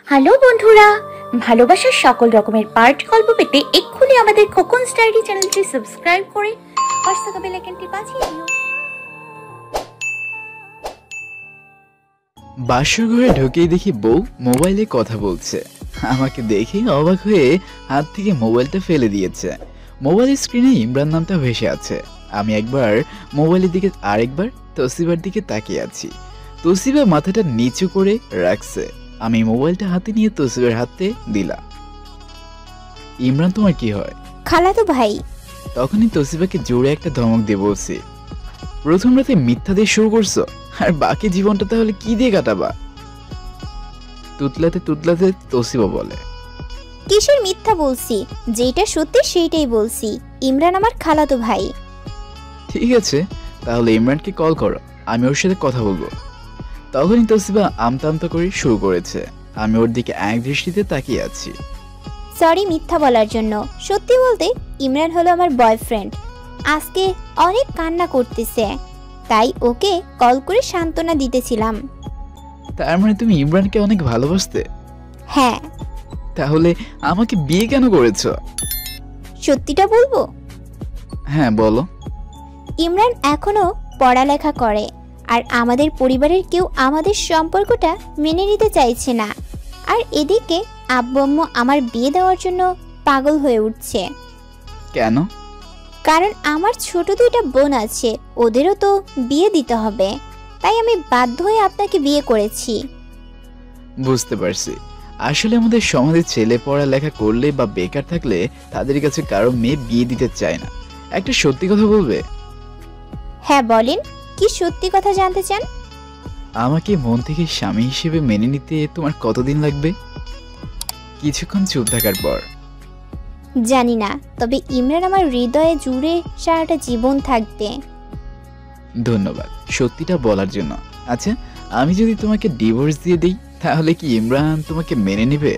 Hello বন্ধুরা, ভালোবাসার সকল রকমের পার্ট গল্প পেতে এক্ষুনি আমাদের খোকনস ডায়েরি চ্যানেলটি সাবস্ক্রাইব করে পাশে থাকা বেল আইকনটি বাজিয়ে দিও। বাসর ঘরে ঢুকেই দেখি বউ মোবাইলে কথা বলছে। আমাকে দেখে অবাক হয়ে হাত থেকে মোবাইলটা ফেলে দিয়েছে। মোবাইলের স্ক্রিনে ইমরান নামটা ভেসে আছে। আমি একবার মোবাইলের দিকে আরেকবার তসিবার দিকে তাকিয়ে আছি। তসিবা মাথাটা নিচু করে রাখছে। আমি মোবাইলটা হাতে নিয়ে তসিবার হাতে দিলাম। ইমরান তোমার কি হয়? খালাতো ভাই। তখনই তসিবাকে জোরে একটা ধমক দিয়ে বলছি, প্রথম রাতে মিথ্যা দিয়ে শুরু করছো, আর বাকি জীবনটা তাহলে কি দিয়ে কাটাবা? তুতলাতে তুতলাতে তসিবা বলে, কিসের মিথ্যা বলছি? যেটা সত্যি সেইটাই বলছি। ইমরান আমার খালাতো ভাই। ঠিক আছে, তাহলে ইমরানকে কল করো, আমি ওর সাথে কথা বলবো। তখনই তসিবা আমতা আমতা করে শুরু করেছে। আমি ওর দিকে এক দৃষ্টিতে তাকিয়ে আছি। সরি মিথ্যা বলার জন্য। সত্যি বলতে ইমরান হলো আমার বয়ফ্রেন্ড। আজকে অনেক কান্না করতেছে, তাই ওকে কল করে সান্ত্বনা দিতেছিলাম। তার মানে তুমি ইমরানকে অনেক ভালোবাসতে? হ্যাঁ। তাহলে আমাকে বিয়ে কেন করেছো? সত্যিটা বলবো? হ্যাঁ বলো। ইমরান এখনো পড়ালেখা করে, আর আমাদের পরিবারের কেউ আমাদের সম্পর্কটা মেনে নিতে চাইছে না। আর এদিকে আব্বু আম্মু আমার বিয়ে দেওয়ার জন্য পাগল হয়ে উঠছে। কেন? কারণ আমার ছোট দুইটা বোন আছে, ওদেরও তো বিয়ে দিতে হবে। তাই আমি বাধ্য হয়ে আপনাকে বিয়ে করেছি। বুঝতে পারছি। আসলে আমাদের সমাজে ছেলে পড়ালেখা করলে বা বেকার থাকলে তাদের কাছে কারো মেয়ে বিয়ে দিতে চায় না। একটা সত্যি কথা বলবে? হ্যাঁ বলেন, কি সত্যি কথা জানতে চান? আমাকে মন থেকে স্বামী হিসেবে মেনে নিতে তোমার কতদিন লাগবে? কিছুক্ষণ চুপ থাকার পর, জানি না, তবে ইমরান আমার হৃদয়ে জুড়ে সারাটা জীবন থাকবে। ধন্যবাদ সত্যিটা বলার জন্য। আচ্ছা, আমি যদি তোমাকে ডিভোর্স দিয়ে দিই তাহলে কি ইমরান তোমাকে মেনে নেবে?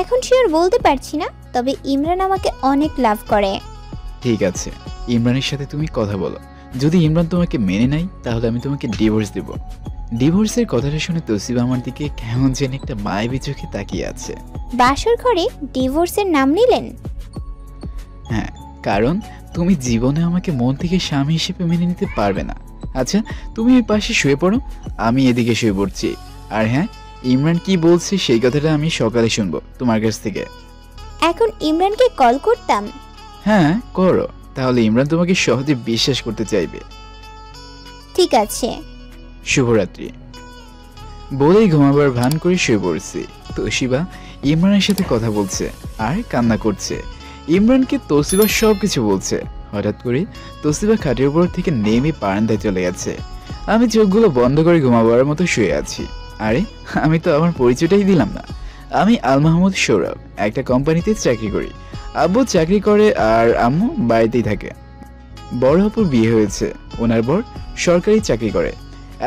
এখন শিওর বলতে পারছি না, তবে ইমরান আমাকে অনেক লাভ করে। ঠিক আছে, ইমরানের সাথে তুমি কথা বলো। যদি ইমরান তোমাকে মেনে নেয় তাহলে আমি তোমাকে ডিভোর্স দেব। ডিভোর্সের কথাটা শুনে তসিবা আমার দিকে কেমন যেন একটা মায়াবী চোখে তাকিয়ে আছে। বাসর ঘরে ডিভোর্সের নাম নিলেন? হ্যাঁ, কারণ তুমি জীবনে আমাকে মন থেকে স্বামী হিসেবে মেনে নিতে পারবে না। আচ্ছা, তুমি এই পাশে শুয়ে পড়ো, আমি এদিকে শুয়ে পড়ছি। আর হ্যাঁ, ইমরান কি বলছে সেই কথাটা আমি সকালে শুনবো তোমার কাছ থেকে। এখন ইমরানকে কল করতাম? হ্যাঁ করো, তাহলে ইমরান তোমাকে সহজে বিশ্বাস করতে চাইবে। ঠিক আছে। শুভরাত্রি বলেই ঘুমাবার ভান করে শুয়ে পড়ছি। তসিবা ইমরানের সাথে কথা বলছে আর কান্না করছে। ইমরানকে তসিবা সবকিছু বলছে। হঠাৎ করে তসিবা খাটের উপর থেকে নেমে বারান্দায় চলে গেছে। আমি চোখগুলো বন্ধ করে ঘুমাবার মতো শুয়ে আছি। আরে, আমি তো আমার পরিচয়টাই দিলাম না। আমি আল মাহমুদ সৌরভ, একটা কোম্পানিতে চাকরি করি। আব্বু চাকরি করে আর আম্মু বাড়িতেই থাকে। বড় আপুর বিয়ে হয়েছে, ওনার বর সরকারি চাকরি করে।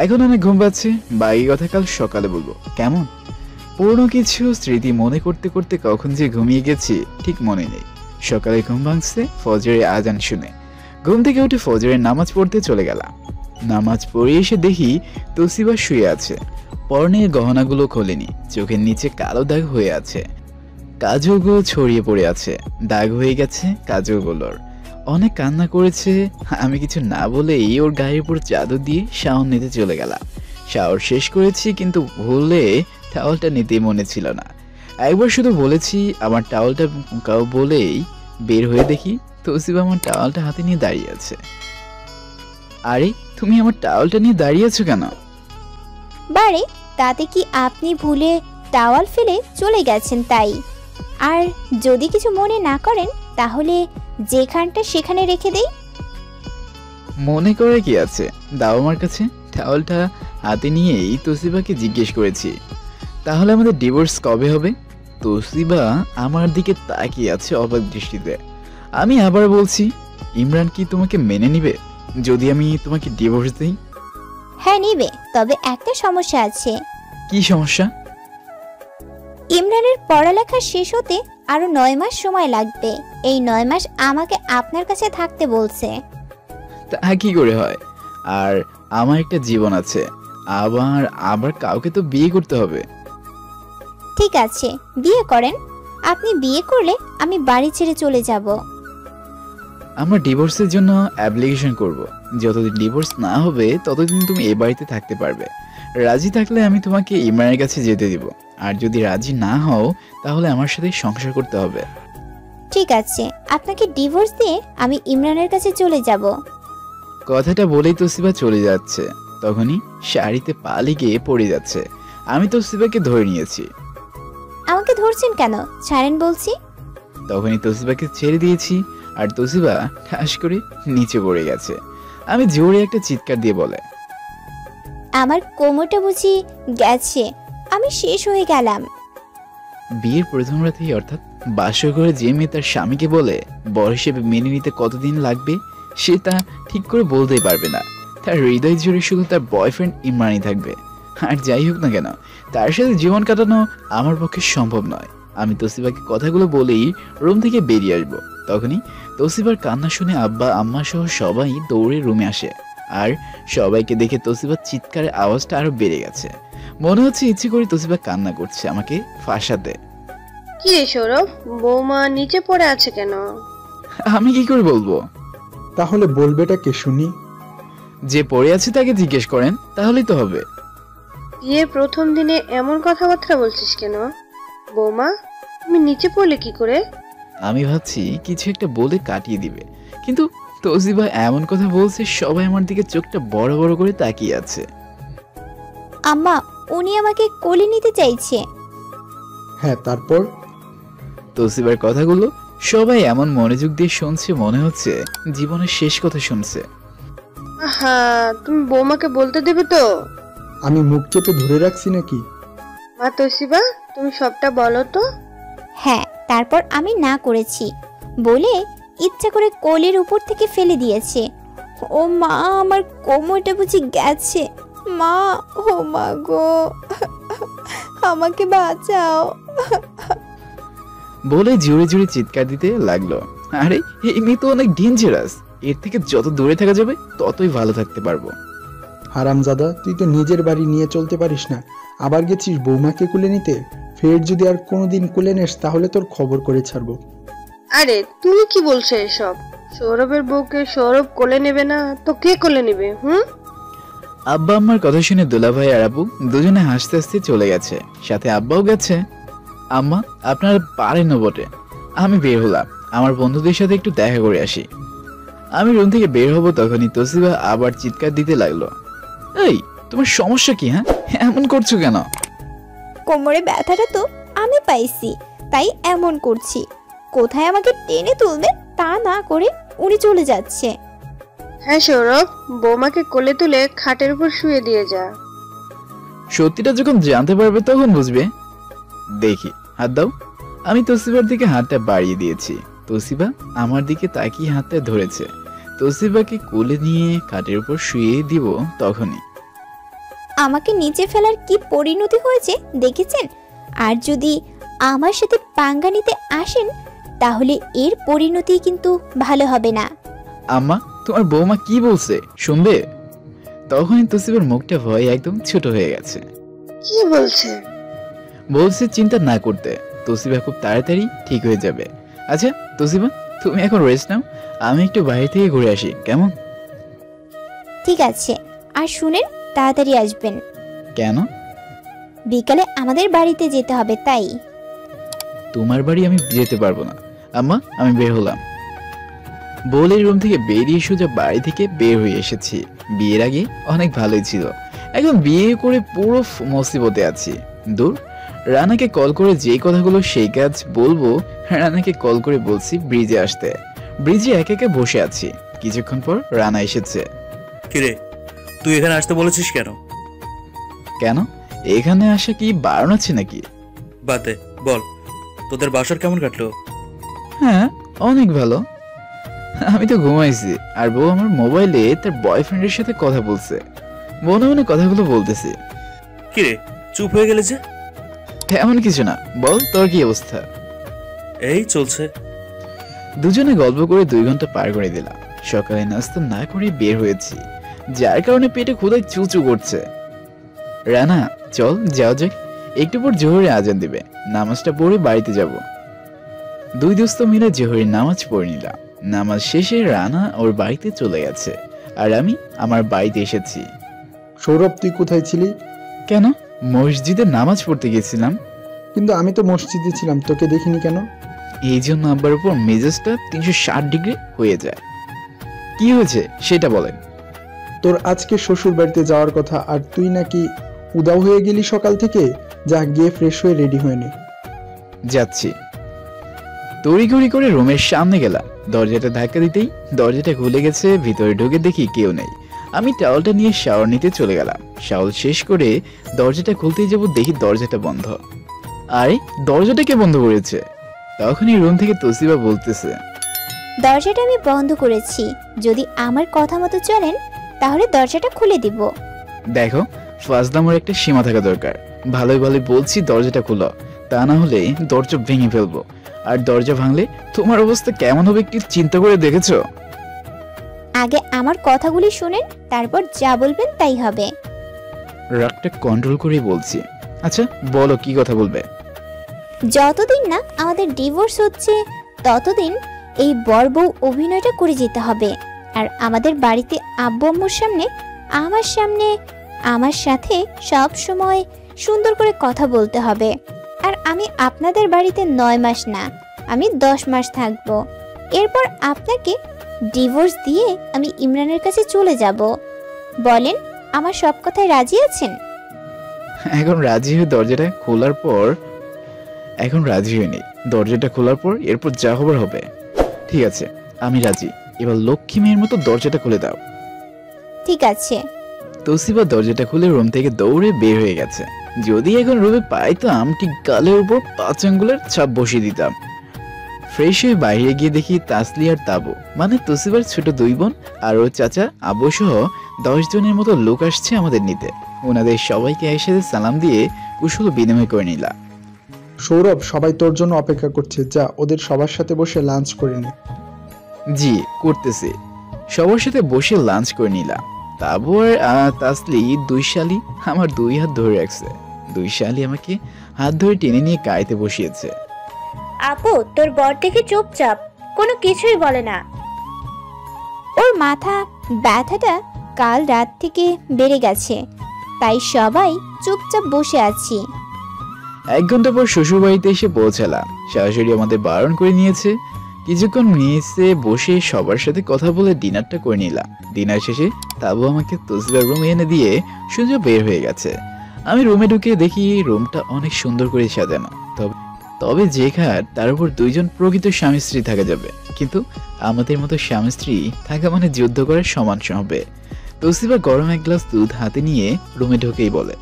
এখন অনেক ঘুম পাচ্ছে, বাকি কথা কাল সকালে বলবো, কেমন? পুরনো কিছু স্মৃতি মনে করতে করতে কখন যে ঘুমিয়ে গেছি ঠিক মনে নেই। সকালে ঘুম ভাঙছে ফজরের আজান শুনে। ঘুম থেকে উঠে ফজরের নামাজ পড়তে চলে গেলাম। নামাজ পড়ে এসে দেখি তসিবা শুয়ে আছে। পরনের গহনাগুলো খোলেনি, চোখের নিচে কালো দাগ হয়ে আছে। কাজলগুলো ছড়িয়ে পড়ে আছে, দাগ হয়ে গেছে কাজলগুলোর। অনেক কান্না করেছে। আমি কিছু না বলেই ওর গায়ের উপর চাদর দিয়ে শাওয়ার নিতে চলে গেলাম। শাওয়ার শেষ করেছি, কিন্তু ভুলে টাওয়ালটা নিতে মনে ছিল না। একবার শুধু বলেছি আমার টাওয়ালটা বলেই বের হয়ে দেখি তসিবা আমার টাওয়ালটা হাতে নিয়ে দাঁড়িয়ে আছে। আরে, তুমি আমার টাওয়ালটা নিয়ে দাঁড়িয়ে আছো কেন? বারে, তাতে কি আপনি ভুলে টাওয়াল ফেলে চলে গেছেন তাই। আর যদি কিছু মনে না করেন তাহলে যেখানটা সেখানে রেখে দেই। মনে করে কি আছে, দাও আমার কাছে। টাওয়ালটা হাতে নিয়েই তসিবাকে জিজ্ঞেস করেছি, তাহলে আমাদের ডিভোর্স কবে হবে? তসিবা আমার দিকে তাকিয়ে আছে অবাক দৃষ্টিতে। আমি আবার বলছি, ইমরান কি তোমাকে মেনে নিবে যদি আমি তোমাকে ডিভোর্স দিই? হ্যাঁ নিবে, তবে একটা সমস্যা আছে। কি সমস্যা? ইমরানের পড়ালেখা শেষ হতে আরো 9 মাস সময় লাগবে। এই 9 মাস আমাকে আপনার কাছে থাকতে বলছে। তা কি করে হয়? আর আমার একটা জীবন আছে, আবার আবার কাউকে তো বিয়ে করতে হবে। ঠিক আছে, বিয়ে করেন। আপনি বিয়ে করলে আমি বাড়ি ছেড়ে চলে যাব। আমরা ডিভোর্সের জন্য অ্যাপ্লিকেশন করব। যতদিন ডিভোর্স না হবে ততদিন তুমি এই বাড়িতে থাকতে পারবে। রাজি থাকলে আমি তোমাকে ইমরানের কাছে যেতে দিব, আর যদি রাজি না হও তাহলে আমার সাথে সংসার করতে হবে। ঠিক আছে, আপনাকে ডিভোর্স দিয়ে আমি ইমরানের কাছে চলে যাব। কথাটা বলেই তোসিবা চলে যাচ্ছে, তখনই শাড়িতে পা লেগে পড়ে যাচ্ছে। আমি তোসিবাকে ধরে নিয়েছি। আমাকে ধরছেন কেন? ছাড়েন বলছি। তখনই তোসিবাকে ছেড়ে দিয়েছি, আর তোসিবা ঠাস করে নিচে পড়ে গেছে। আমি জোরে একটা চিৎকার দিয়ে বলে, আমার কোমরটা বুঝি গেছে, আমি শেষ হয়ে গেলাম। বিয়ের প্রথম রাতেই অর্থাৎ বাসর ঘরে যে মেয়ে তার স্বামীকে বলে বর হিসেবে মেনে নিতে কতদিন লাগবে সে তা ঠিক করে বলতেই পারবে না। তার হৃদয় জুড়ে শুধু তার বয়ফ্রেন্ড ইমরানই থাকবে। আর যাই হোক না কেন, তার সাথে জীবন কাটানো আমার পক্ষে সম্ভব নয়। আমি তোসিবাকে কথাগুলো বলেই রুম থেকে বেরিয়ে আসবো। তখনই তোসিবার কান্না শুনে আব্বা আম্মা সহ সবাই দৌড়ে রুমে আসে, আর সবাইকে দেখে তোসিবার চিৎকারের আওয়াজটা আরো বেড়ে গেছে। মনে হচ্ছে ইচ্ছে করে তোসিবা কান্না করছে আমাকে ফাঁসাতে। কি রে সৌরভ, বৌমা নিচে পড়ে আছে কেন? আমি কি করে বলবো? তাহলে বলবেটা কে শুনি? যে পড়ে আছে তাকে জিজ্ঞেস করেন, তাহলেই তো হবে। বিয়ের প্রথম দিনে এমন কথাবার্তা বলছিস কেন? বৌমা তুমি নিচে পড়লে কি করে? আমি ভাবছি কিছু একটা বলে কাটিয়ে দিবে, কিন্তু তোসিবা এমন কথা বলছে সবাই আমার দিকে চোখটা বড় বড় করে তাকিয়ে আছে। আম্মা, উনি আমাকে কোলে নিতে চাইছে। হ্যাঁ, তারপর? তোসিবার কথাগুলো সবাই এমন মনোযোগ দিয়ে শুনছে, মনে হচ্ছে জীবনের শেষ কথা শুনছে। আহা, তুমি বৌমাকে বলতে দেবে তো? আমি মুখ চেপে ধরে রাখছি নাকি? মা তোসিবা, তুমি সবটা বলো তো। হ্যাঁ, তারপর আমি না করেছি বলে ইচ্ছা করে কোলের উপর থেকে ফেলে দিয়েছে। ও মা, আমার কোমরটা বুঝি গেছে। মা, ও মা গো, আমাকে বাঁচাও। বলে জোরে জোরে চিৎকার দিতে লাগলো। আরে এই মেয়ে তো অনেক ডেঞ্জারাস, এর থেকে যত দূরে থাকা যাবে ততই ভালো থাকতে পারবো। হারামজাদা, তুই তো নিজের বাড়ি নিয়ে চলতে পারিস না, আবার গেছিস বৌমাকে কোলে নিতে। ফের যদি আর কোনোদিন কোলে নেস তাহলে তোর খবর করে ছাড়বো। আরে তুমি কি বলছো এসব? সৌরভের বউকে সৌরভ কোলে নেবে না তো কে কোলে নেবে? আব্বা আম্মার কথা শুনে দুলাভাই আর আব্বু দুজনে হাসতে হাসতে চলে গেছে, সাথে আব্বাও গেছে। আম্মা, আপনারা পারেন না বটে। আমি বের হলাম, আমার বন্ধুদের সাথে একটু দেখা করে আসি। আমি রুম থেকে বের হব, তখনই তোসিবা আবার চিৎকার দিতে লাগলো। এই, তোমার সমস্যা কি? হ্যাঁ, এমন করছো কেন? কোমরে ব্যথাটা তো আমি পাইছি, তাই এমন করছি। কোথায় আমাকে টেনে তুলবে তা না করে উনি চলে যাচ্ছে। হ্যাঁ সৌরভ, বৌমাকে কোলে তুলে খাটের উপর শুয়ে দিয়ে যা। সত্যিটা যখন জানতে পারবে তখন বুঝবে। দেখি, হাত দাও। আমি তোসিবার দিকে হাতটা বাড়িয়ে দিয়েছি। তোসিবা আমার দিকে তাকিয়ে হাতটা ধরেছে। তোসিবাকে কোলে নিয়ে খাটের উপর শুয়ে দিব, তখনই আমাকে নিচে ফেলার কি পরিণতি হয়েছে দেখেছেন? আর যদি আমার সাথে পাঙ্গা নিতে আসেন তাহলে এর পরিণতি কিন্তু ভালো হবে না। আম্মা, তোমার বৌমা কি বলছে শুনবে? তখনই তোসিবার মুখটা ভয়ে একদম ছোট হয়ে গেছে। কি বলছে? বলছে চিন্তা না করতে, তোসিবা খুব তাড়াতাড়ি ঠিক হয়ে যাবে। আচ্ছা তোসিবা, তুমি এখন রেস্ট নাও, আমি একটু বাইরে থেকে ঘুরে আসি, কেমন? ঠিক আছে, আর শুনেন, তাড়াতাড়ি আসবেন। কেন? বিকালে আমাদের বাড়িতে যেতে হবে তাই। তোমার বাড়ি আমি যেতে পারবো না আম্মা, আমি বের হলাম। বলে রুম থেকে বেরিয়ে সোজা বাড়ি থেকে বের হয়ে এসেছি। বিয়ের আগে অনেক ভালোই ছিল, এখন বিয়ে করে পুরো মুসিবতে আছি। দূর, রানাকে কল করে যে কথাগুলো সেই কাজ বলবো। রানাকে কল করে বলছি ব্রিজে আসতে। ব্রিজে একা একা বসে আছি। কিছুক্ষণ পর রানা এসেছে। কিরে, তুই এখানে আসতে বলেছিস কেন? কেন, এখানে আসা কি বারণ আছে নাকি? বাদে, বল তোদের বাসর কেমন কাটলো? হ্যাঁ, অনেক ভালো। আমি তো ঘুমাইছি, আর বউ আমার মোবাইলে তার বয়ফ্রেন্ডের সাথে কথা বলছে। মনে মনে কথাগুলো বলতেছি। কিরে, চুপ হয়ে গেলে যে? তেমন কিছু না, বল তোর কি অবস্থা? এই চলছে। দুজনে গল্প করে 2 ঘন্টা পার করে দিলাম। সকালে নাস্তা না করে বের হয়েছি, যার কারণে পেটে ক্ষুধায় চুচু করছে। রানা, চল যাও যাক, একটু পর জোহরে আজান দিবে, নামাজটা পড়ে বাড়িতে যাব। দুই দোস্ত মিলে জোহরের নামাজ পড়ে নিলাম। নামাজ শেষে রানা ওর বাড়িতে চলে গেছে আর আমি আমার বাড়িতে এসেছি। সৌরভ, তুই কোথায় ছিলি? কেন? মসজিদে নামাজ পড়তে গেছিলাম। কিন্তু আমি তো মসজিদে ছিলাম, তোকে দেখিনি কেন? এই জন্য আব্বার উপর মেজাজটা 360 ডিগ্রি হয়ে যায়। কি হয়েছে সেটা বলেন। তোর আজকে শ্বশুর বাড়িতে যাওয়ার কথা, আর তুই নাকি উদাও হয়ে গেলি সকাল থেকে। যা, গিয়ে ফ্রেশ হয়ে রেডি হয়ে নে। যাচ্ছি। তড়িঘড়ি করে রুমের সামনে গেলাম। দরজাটা ধাক্কা দিতেই দরজাটা খুলে গেছে। ভিতরে ঢুকে দেখি কেউ নেই। আমি টাওয়ালটা নিয়ে শাওয়ার নিতে চলে গেলাম। শাওয়ার শেষ করে দরজাটা খুলতেই যাব, দেখি দরজাটা বন্ধ। আরে, দরজাটা কে বন্ধ করেছে? তখনই রুম থেকে তসিবা বলতেছে, দরজাটা আমি বন্ধ করেছি, যদি আমার কথা মতো চলেন তাহলে দরজাটা খুলে দিব। দেখো, ফাজলামোর একটা সীমা থাকা দরকার। ভালোই ভালোই বলছি দরজাটা খুলো, তা না হলে দরজা ভেঙে ফেলবো। আর দরজা ভাঙলে তোমার অবস্থা কেমন হবে একটু চিন্তা করে দেখেছো? আগে আমার কথাগুলি শুনেন, তারপর যা বলবেন তাই হবে। রাগটা কন্ট্রোল করেই বলছি। আচ্ছা বলো, কি কথা বলবে? যতদিন না আমাদের ডিভোর্স হচ্ছে ততদিন এই বর বউ অভিনয়টা করে যেতে হবে। আর আমাদের বাড়িতে আব্বু আম্মুর সামনে আমার সাথে সব সময় সুন্দর করে কথা বলতে হবে। আর আমি আপনাদের বাড়িতে 9 মাস না, আমি 10 মাস থাকবো। এরপর আপনাকে ডিভোর্স দিয়ে আমি ইমরানের কাছে চলে যাব। বলেন, আমার সব কথায় রাজি আছেন? এখন রাজি হয়ে দরজাটা খোলার পর দরজাটা খোলার পর এরপর যা হবার হবে। ঠিক আছে, আমি রাজি। এবার লক্ষ্মী মেয়ের মতো দরজাটা খুলে দাও। ঠিক আছে। তসিবা দরজাটা খুলে রুম থেকে দৌড়ে বের হয়ে গেছে। যদি এখন রুমে পাইতাম, ঠিক গালের উপর 5 আঙ্গুলের ছাপ বসিয়ে দিতাম। ফ্রেশ হয়ে বাইরে গিয়ে দেখি তাসলি আর তাবু, মানে তসিবার ছোট 2 বোন আর ওর চাচা আবু সহ 10 জনের মতো লোক আসছে আমাদের নিতে। ওনাদের সবাইকে একসাথে সালাম দিয়ে কুশল বিনিময় করে নিলাম। সৌরভ, সবাই তোর জন্য অপেক্ষা করছে, যা ওদের সবার সাথে বসে লাঞ্চ করে নে। জি, করতেছি। সবার সাথে বসে লাঞ্চ করে নিলাম। তাবু আর তাসলি 2 শালি আমার 2 হাত ধরে রাখছে। 2 শালি আমাকে হাত ধরে টেনে নিয়ে গাড়িতে বসিয়েছে। আপু, তোর বর দেখে চুপচাপ, কোনো কিছুই বলে না। ওর মাথা ব্যথাটা কাল রাত থেকে বেড়ে গেছে, তাই সবাই চুপচাপ বসে আছি। 1 ঘন্টা পর শ্বশুর বাড়িতে এসে পৌঁছালাম। শাশুড়ি আমাদের বারণ করে নিয়েছে। কিছুক্ষণ নিচে বসে সবার সাথে কথা বলে ডিনারটা করে নিলাম। ডিনার শেষে তাবু আমাকে তসবিহার রুমে এনে দিয়ে সোজা বের হয়ে গেছে। আমি রুমে ঢুকে দেখি রুমটা অনেক সুন্দর করে সাজানো। তবে যে খাট, তার উপর 2 জন প্রকৃত স্বামী স্ত্রী থাকা যাবে। কিন্তু আমাদের মতো স্বামী স্ত্রী থাকা মানে যুদ্ধ করার সমান হবে। তসিবা গরম 1 গ্লাস দুধ হাতে নিয়ে রুমে ঢুকেই বলে,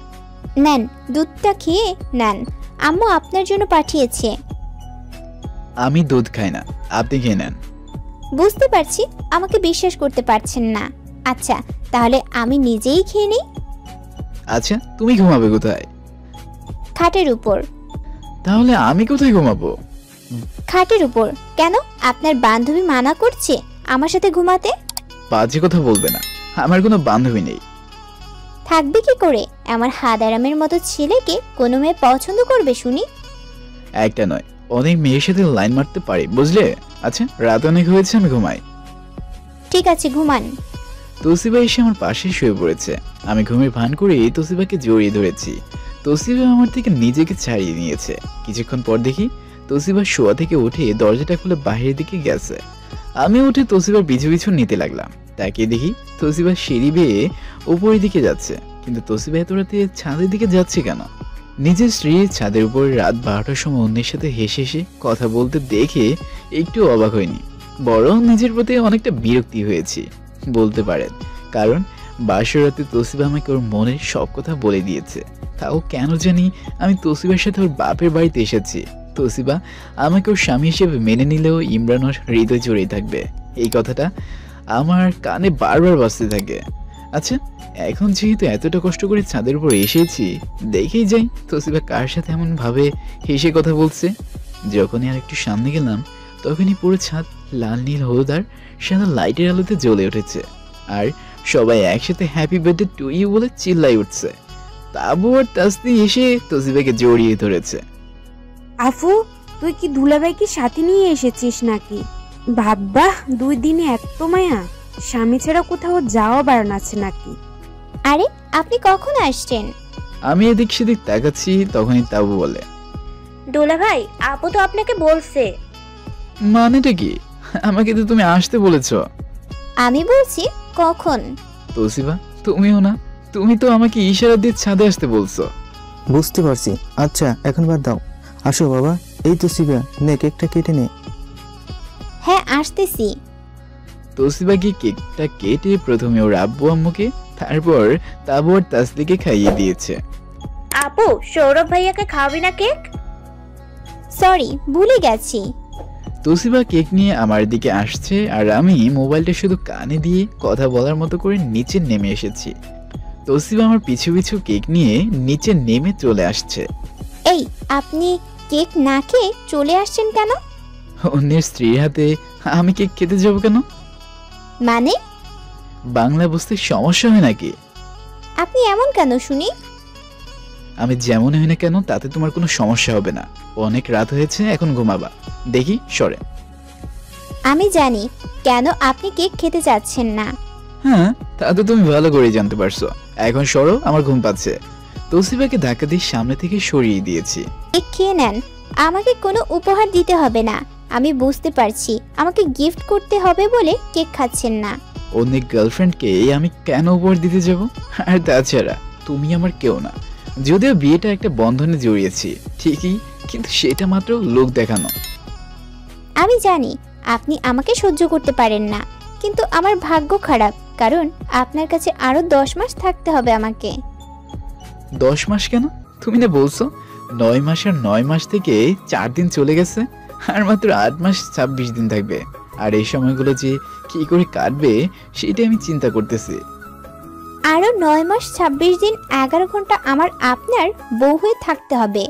নেন, দুধটা খেয়ে নেন, আম্মু আপনার জন্য পাঠিয়েছে। আমি দুধ খাই না, আপনি খেয়ে নেন। বুঝতে পারছি আমাকে বিশ্বাস করতে পারছেন না। আচ্ছা, তাহলে আমি নিজেই খেয়ে নিই। আচ্ছা, তুমি ঘুমাবে কোথায়? খাটের উপর। তাহলে আমি কোথায় ঘুমাবো? খাটের উপর। কেন, আপনার বান্ধবী মানা করছে আমার সাথে ঘুমাতে? বাজে কথা বলবে না, আমার কোনো বান্ধবী নেই। থাকবে কি করে? আমার হাদারামের মতো ছেলেকে কোনো মেয়ে পছন্দ করবে শুনি? একটা নয়, অনেক মেয়ের সাথে লাইন মারতে পারি, বুঝলে? আচ্ছা, রাত অনেক হয়েছে, আমি ঘুমাই। ঠিক আছে, ঘুমান। তসিবা এসে আমার পাশে শুয়ে পড়েছে। আমি ঘুমের ভান করে তসিবাকে জড়িয়ে ধরেছি। তসিবা আমার থেকে নিজেকে ছাড়িয়ে নিয়েছে। কিছুক্ষণ পর দেখি তসিবা শোয়া থেকে উঠে দরজাটা খুলে বাইরের দিকে গেছে। আমি উঠে তসিবার পিছু পিছু নিতে লাগলাম। তাকিয়ে দেখি তসিবা সিঁড়ি বেয়ে উপরের দিকে যাচ্ছে। কিন্তু তসিবা এত রাতে ছাদের দিকে যাচ্ছে কেন? নিজের স্ত্রীর ছাদের উপর রাত 12টার সময় অন্যের সাথে হেসে হেসে কথা বলতে দেখে একটু অবাক হয়নি, বরং নিজের প্রতি অনেকটা বিরক্তি হয়েছি বলতে পারেন। কারণ বাসর রাতে তসিবা আমাকে ওর মনের সব কথা বলে দিয়েছে। তাও কেন জানি আমি তসিবার সাথে ওর বাপের বাড়িতে এসেছি। তসিবা আমাকে ওর স্বামী হিসেবে মেনে নিলেও ইমরান ওর হৃদয় জড়িয়ে থাকবে, এই কথাটা আমার কানে বারবার বাজতে থাকে। আচ্ছা, এখন যেহেতু এতটা কষ্ট করে ছাদের উপর এসেছি, দেখেই যাই তসিবা কার সাথে এমন ভাবে হেসে কথা বলছে। যখনই আর একটু সামনে গেলাম, তখনই পুরো ছাদ লাল নীল হলুদ আর সাদা লাইটের আলোতে জ্বলে উঠেছে। আর সবাই একসাথে হ্যাপি বার্থডে টু ইউ বলে চিল্লাই উঠছে। তাবু আর তাসনি এসে তসিবাকে জড়িয়ে ধরেছে। আফু, তুই কি দুলাভাইকে সাথে নিয়ে এসেছিস নাকি? বাব্বা, 2 দিনে এত মায়া! স্বামী ছাড়া কোথাও যাওয়া বারণ আছে নাকি? আরে আপনি কখন আসছেন? আমি এদিক সেদিক তাকাচ্ছি, তখনই তাবু বলে, দুলাভাই, আপু তো আপনাকে বলছে। মানেটা কি? আমাকে তো তুমি আসতে বলেছ। আমি বলছি কখন। তসিবা, তুমিও না, তুমি তো আমাকে ইশারা দিয়ে ছাদে আসতে বলছো। বুঝতে পারছি। আচ্ছা এখন বাদ দাও, আসো বাবা। এই তো শিবা, নে কেকটা কেটে নে। হ্যাঁ আসতেছি। তসিবা গিয়ে কেকটা কেটে প্রথমে ওর আব্বু আম্মুকে, তারপর তাবু আর তাসলিকে খাইয়ে দিয়েছে। আপু, সৌরভ ভাইয়াকে খাওয়াবি না কেক? সরি, ভুলে গেছি। তসিবা কেক নিয়ে আমার দিকে আসছে আর আমি মোবাইলটা শুধু কানে দিয়ে কথা বলার মতো করে নিচে নেমে এসেছি। তসিবা আমার পিছু পিছু কেক নিয়ে নিচে নেমে চলে আসছে। এই, আপনি কেক না খেয়ে চলে আসছেন কেন? অন্যের স্ত্রীর হাতে আমি কেক খেতে যাব কেন? মানে? বাংলা বুঝতে সমস্যা হয় নাকি? আপনি এমন কেন শুনি? আমি যেমন হই না কেন তাতে তোমার কোনো সমস্যা হবে না। অনেক রাত হয়েছে, এখন ঘুমাবা। দেখি সরে। আমি জানি কেন আপনি কেক খেতে চাচ্ছেন না। হ্যাঁ, তা তো তুমি ভালো করে জানতে পারছো। এখন সরো, আমার ঘুম পাচ্ছে। তসিবাকে ধাক্কা দিয়ে সামনে থেকে সরিয়ে দিয়েছি। কেক খেয়ে নেন, আমাকে কোনো উপহার দিতে হবে না। আমি বুঝতে পারছি আমাকে গিফট করতে হবে বলে কেক খাচ্ছেন না। অনেক গার্লফ্রেন্ডকে আমি কেন উপহার দিতে যাব? আর তাছাড়া তুমি আমার কেউ না। যদিও বিয়েটা একটা বন্ধনে জড়িয়েছি ঠিকই, কিন্তু সেটা মাত্র লোক দেখানো। আমি জানি আপনি আমাকে সহ্য করতে পারেন না, কিন্তু আমার ভাগ্য খারাপ, কারণ আপনার কাছে আরো 10 মাস থাকতে হবে আমাকে। 10 মাস কেন? তুমি না বলছো 9 মাস, আর 9 মাস থেকে 4 দিন চলে গেছে, আর মাত্র 8 মাস 26 দিন থাকবে। আর এই সময়গুলো যে কি করে কাটবে সেটা আমি চিন্তা করতেছি। আরো 9 মাস 26 দিন 11 ঘন্টা আমার আপনার বউ হয়ে থাকতে হবে।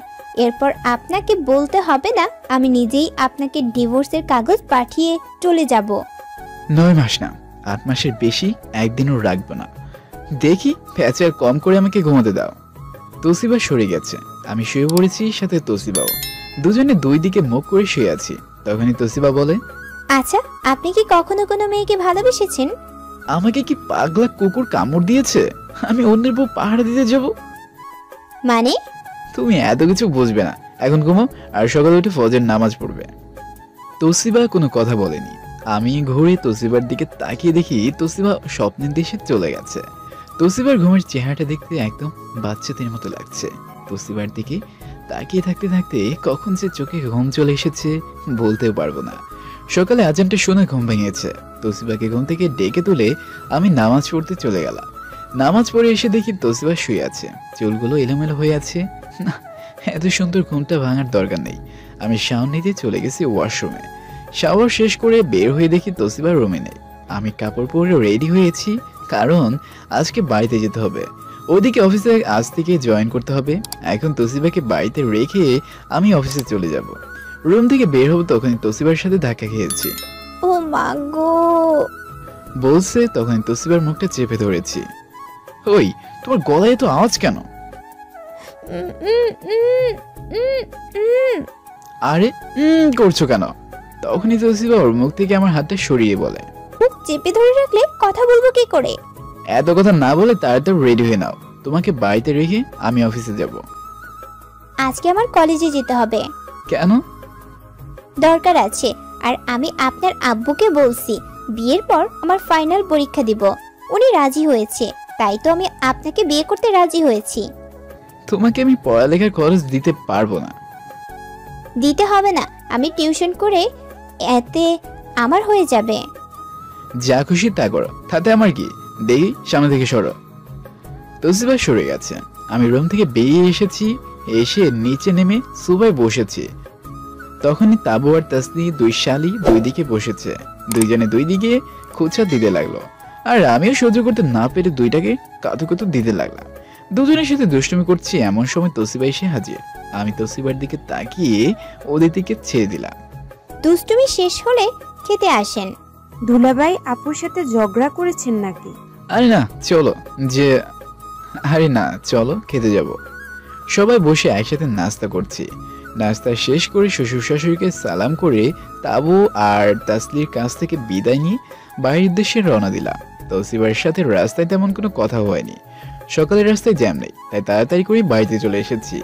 এরপর আপনাকে বলতে হবে না, আমি নিজেই আপনাকে ডিভোর্সের কাগজ পাঠিয়ে চলে যাব। 9 মাস না, 8 মাসের বেশি একদিনও রাখবো না। দেখি প্যাচার কম করে আমাকে ঘুমাতে দাও। তসিবা সরে গেছে, আমি শুয়ে পড়েছি, সাথে তসিবাও। দুজনে 2 দিকে মুখ করে শুয়ে আছি। তখনই তসিবা বলে, আচ্ছা, আপনি কি কখনো কোনো মেয়েকে ভালোবেসেছেন? আমাকে কি পাগলা কুকুর কামড় দিয়েছে? আমি অন্যের বউ পাহারা দিতে যাব? মানে? তুমি এত কিছু বুঝবে না। এখন ঘুমাও, আর সকালে উঠে ফজর নামাজ পড়বে। তসিবা কোনো কথা বলেনি। আমি ঘুরে তসিবার দিকে তাকিয়ে দেখি তসিবা স্বপ্নের দেশে চলে গেছে। তসিবার ঘুমের চেহারাটা দেখতে একদম বাচ্চাদের মতো লাগছে। তসিবার দিকে তাকিয়ে থাকতে থাকতে কখন যে চোখে ঘুম চলে এসেছে বলতেও পারবো না। সকালে আজানটা শুনে ঘুম ভেঙেছে। তসিবাকে ঘুম থেকে ডেকে তুলে আমি নামাজ পড়তে চলে গেলাম। নামাজ পড়ে এসে দেখি তসিবা শুয়ে আছে, চুলগুলো এলোমেলো হয়ে আছে। না, এত সুন্দর ঘুমটা ভাঙার দরকার নেই। আমি শাওয়ার নিতে চলে গেছি ওয়াশরুমে। শাওয়ার শেষ করে বের হয়ে দেখি তসিবা রুমে নেই। আমি কাপড় পরে রেডি হয়েছি, কারণ আজকে বাড়িতে যেতে হবে। ওদিকে অফিসে আজ থেকে জয়েন করতে হবে। এখন তসিবাকে বাড়িতে রেখে আমি অফিসে চলে যাব। রুম থেকে বের হবো, তখনই তসিবার সাথে ধাক্কা খেয়েছি। ও মা গো বলছে, তখন তসিবার মুখটা চেপে ধরেছি। ওই, তোমার গলায় তো আওয়াজ কেন? আরে করছো কেন? তখনই তসিবা ওর মুখ থেকে আমার হাতটা সরিয়ে বলে, মুখ চেপে ধরে রাখলে কথা বলবো কি করে? এত কথা না বলে তাড়াতাড়ি রেডি হয়ে নাও। তোমাকে বাড়িতে রেখে আমি অফিসে যাব। আজকে আমার কলেজে যেতে হবে। কেন? দরকার আছে। আর আমি আপনার আব্বুকে বলছি বিয়ের পর আমার ফাইনাল পরীক্ষা দিব। উনি রাজি হয়েছে, তাই তো আমি আপনাকে বিয়ে করতে রাজি হয়েছি। তোমাকে আমি পড়ালেখার খরচ দিতে পারবো না। দিতে হবে না, আমি টিউশন করে এতে আমার হয়ে যাবে। যা খুশি তা করো, তাতে আমার কি? দেখি সামনে থেকে সরো। তসিবা সরে গেছে। আমি রুম থেকে বেরিয়ে এসেছি। এসে নিচে নেমে সোফায় বসেছি। তখনই তাবু আর তাসনি 2 শালি 2 দিকে বসেছে। দুইজনে 2 দিকে খোঁচা দিতে লাগলো, আর আমিও সহ্য করতে না পেরে 2টাকে কাতু দিতে লাগলাম। দুজনের সাথে দুষ্টুমি করছি, এমন সময় তসিবা এসে হাজির। আমি তসিবার দিকে তাকিয়ে ওদের দিকে ছেড়ে দিলাম। দুষ্টুমি শেষ হলে খেতে আসেন। দুলাভাই আপুর সাথে ঝগড়া করেছেন নাকি? আরে না, চলো যে আরে না, চলো খেতে যাব। সবাই বসে একসাথে নাস্তা করছি। নাস্তা শেষ করে শ্বশুর শাশুড়িকে সালাম করে তাবু আর তাসলির কাছ থেকে বিদায় নিয়ে বাড়ির উদ্দেশ্যে রওনা দিলাম। তৌসিবার সাথে রাস্তায় তেমন কোনো কথা হয়নি। সকালের রাস্তায় জ্যাম নেই, তাই তাড়াতাড়ি করে বাড়িতে চলে এসেছি।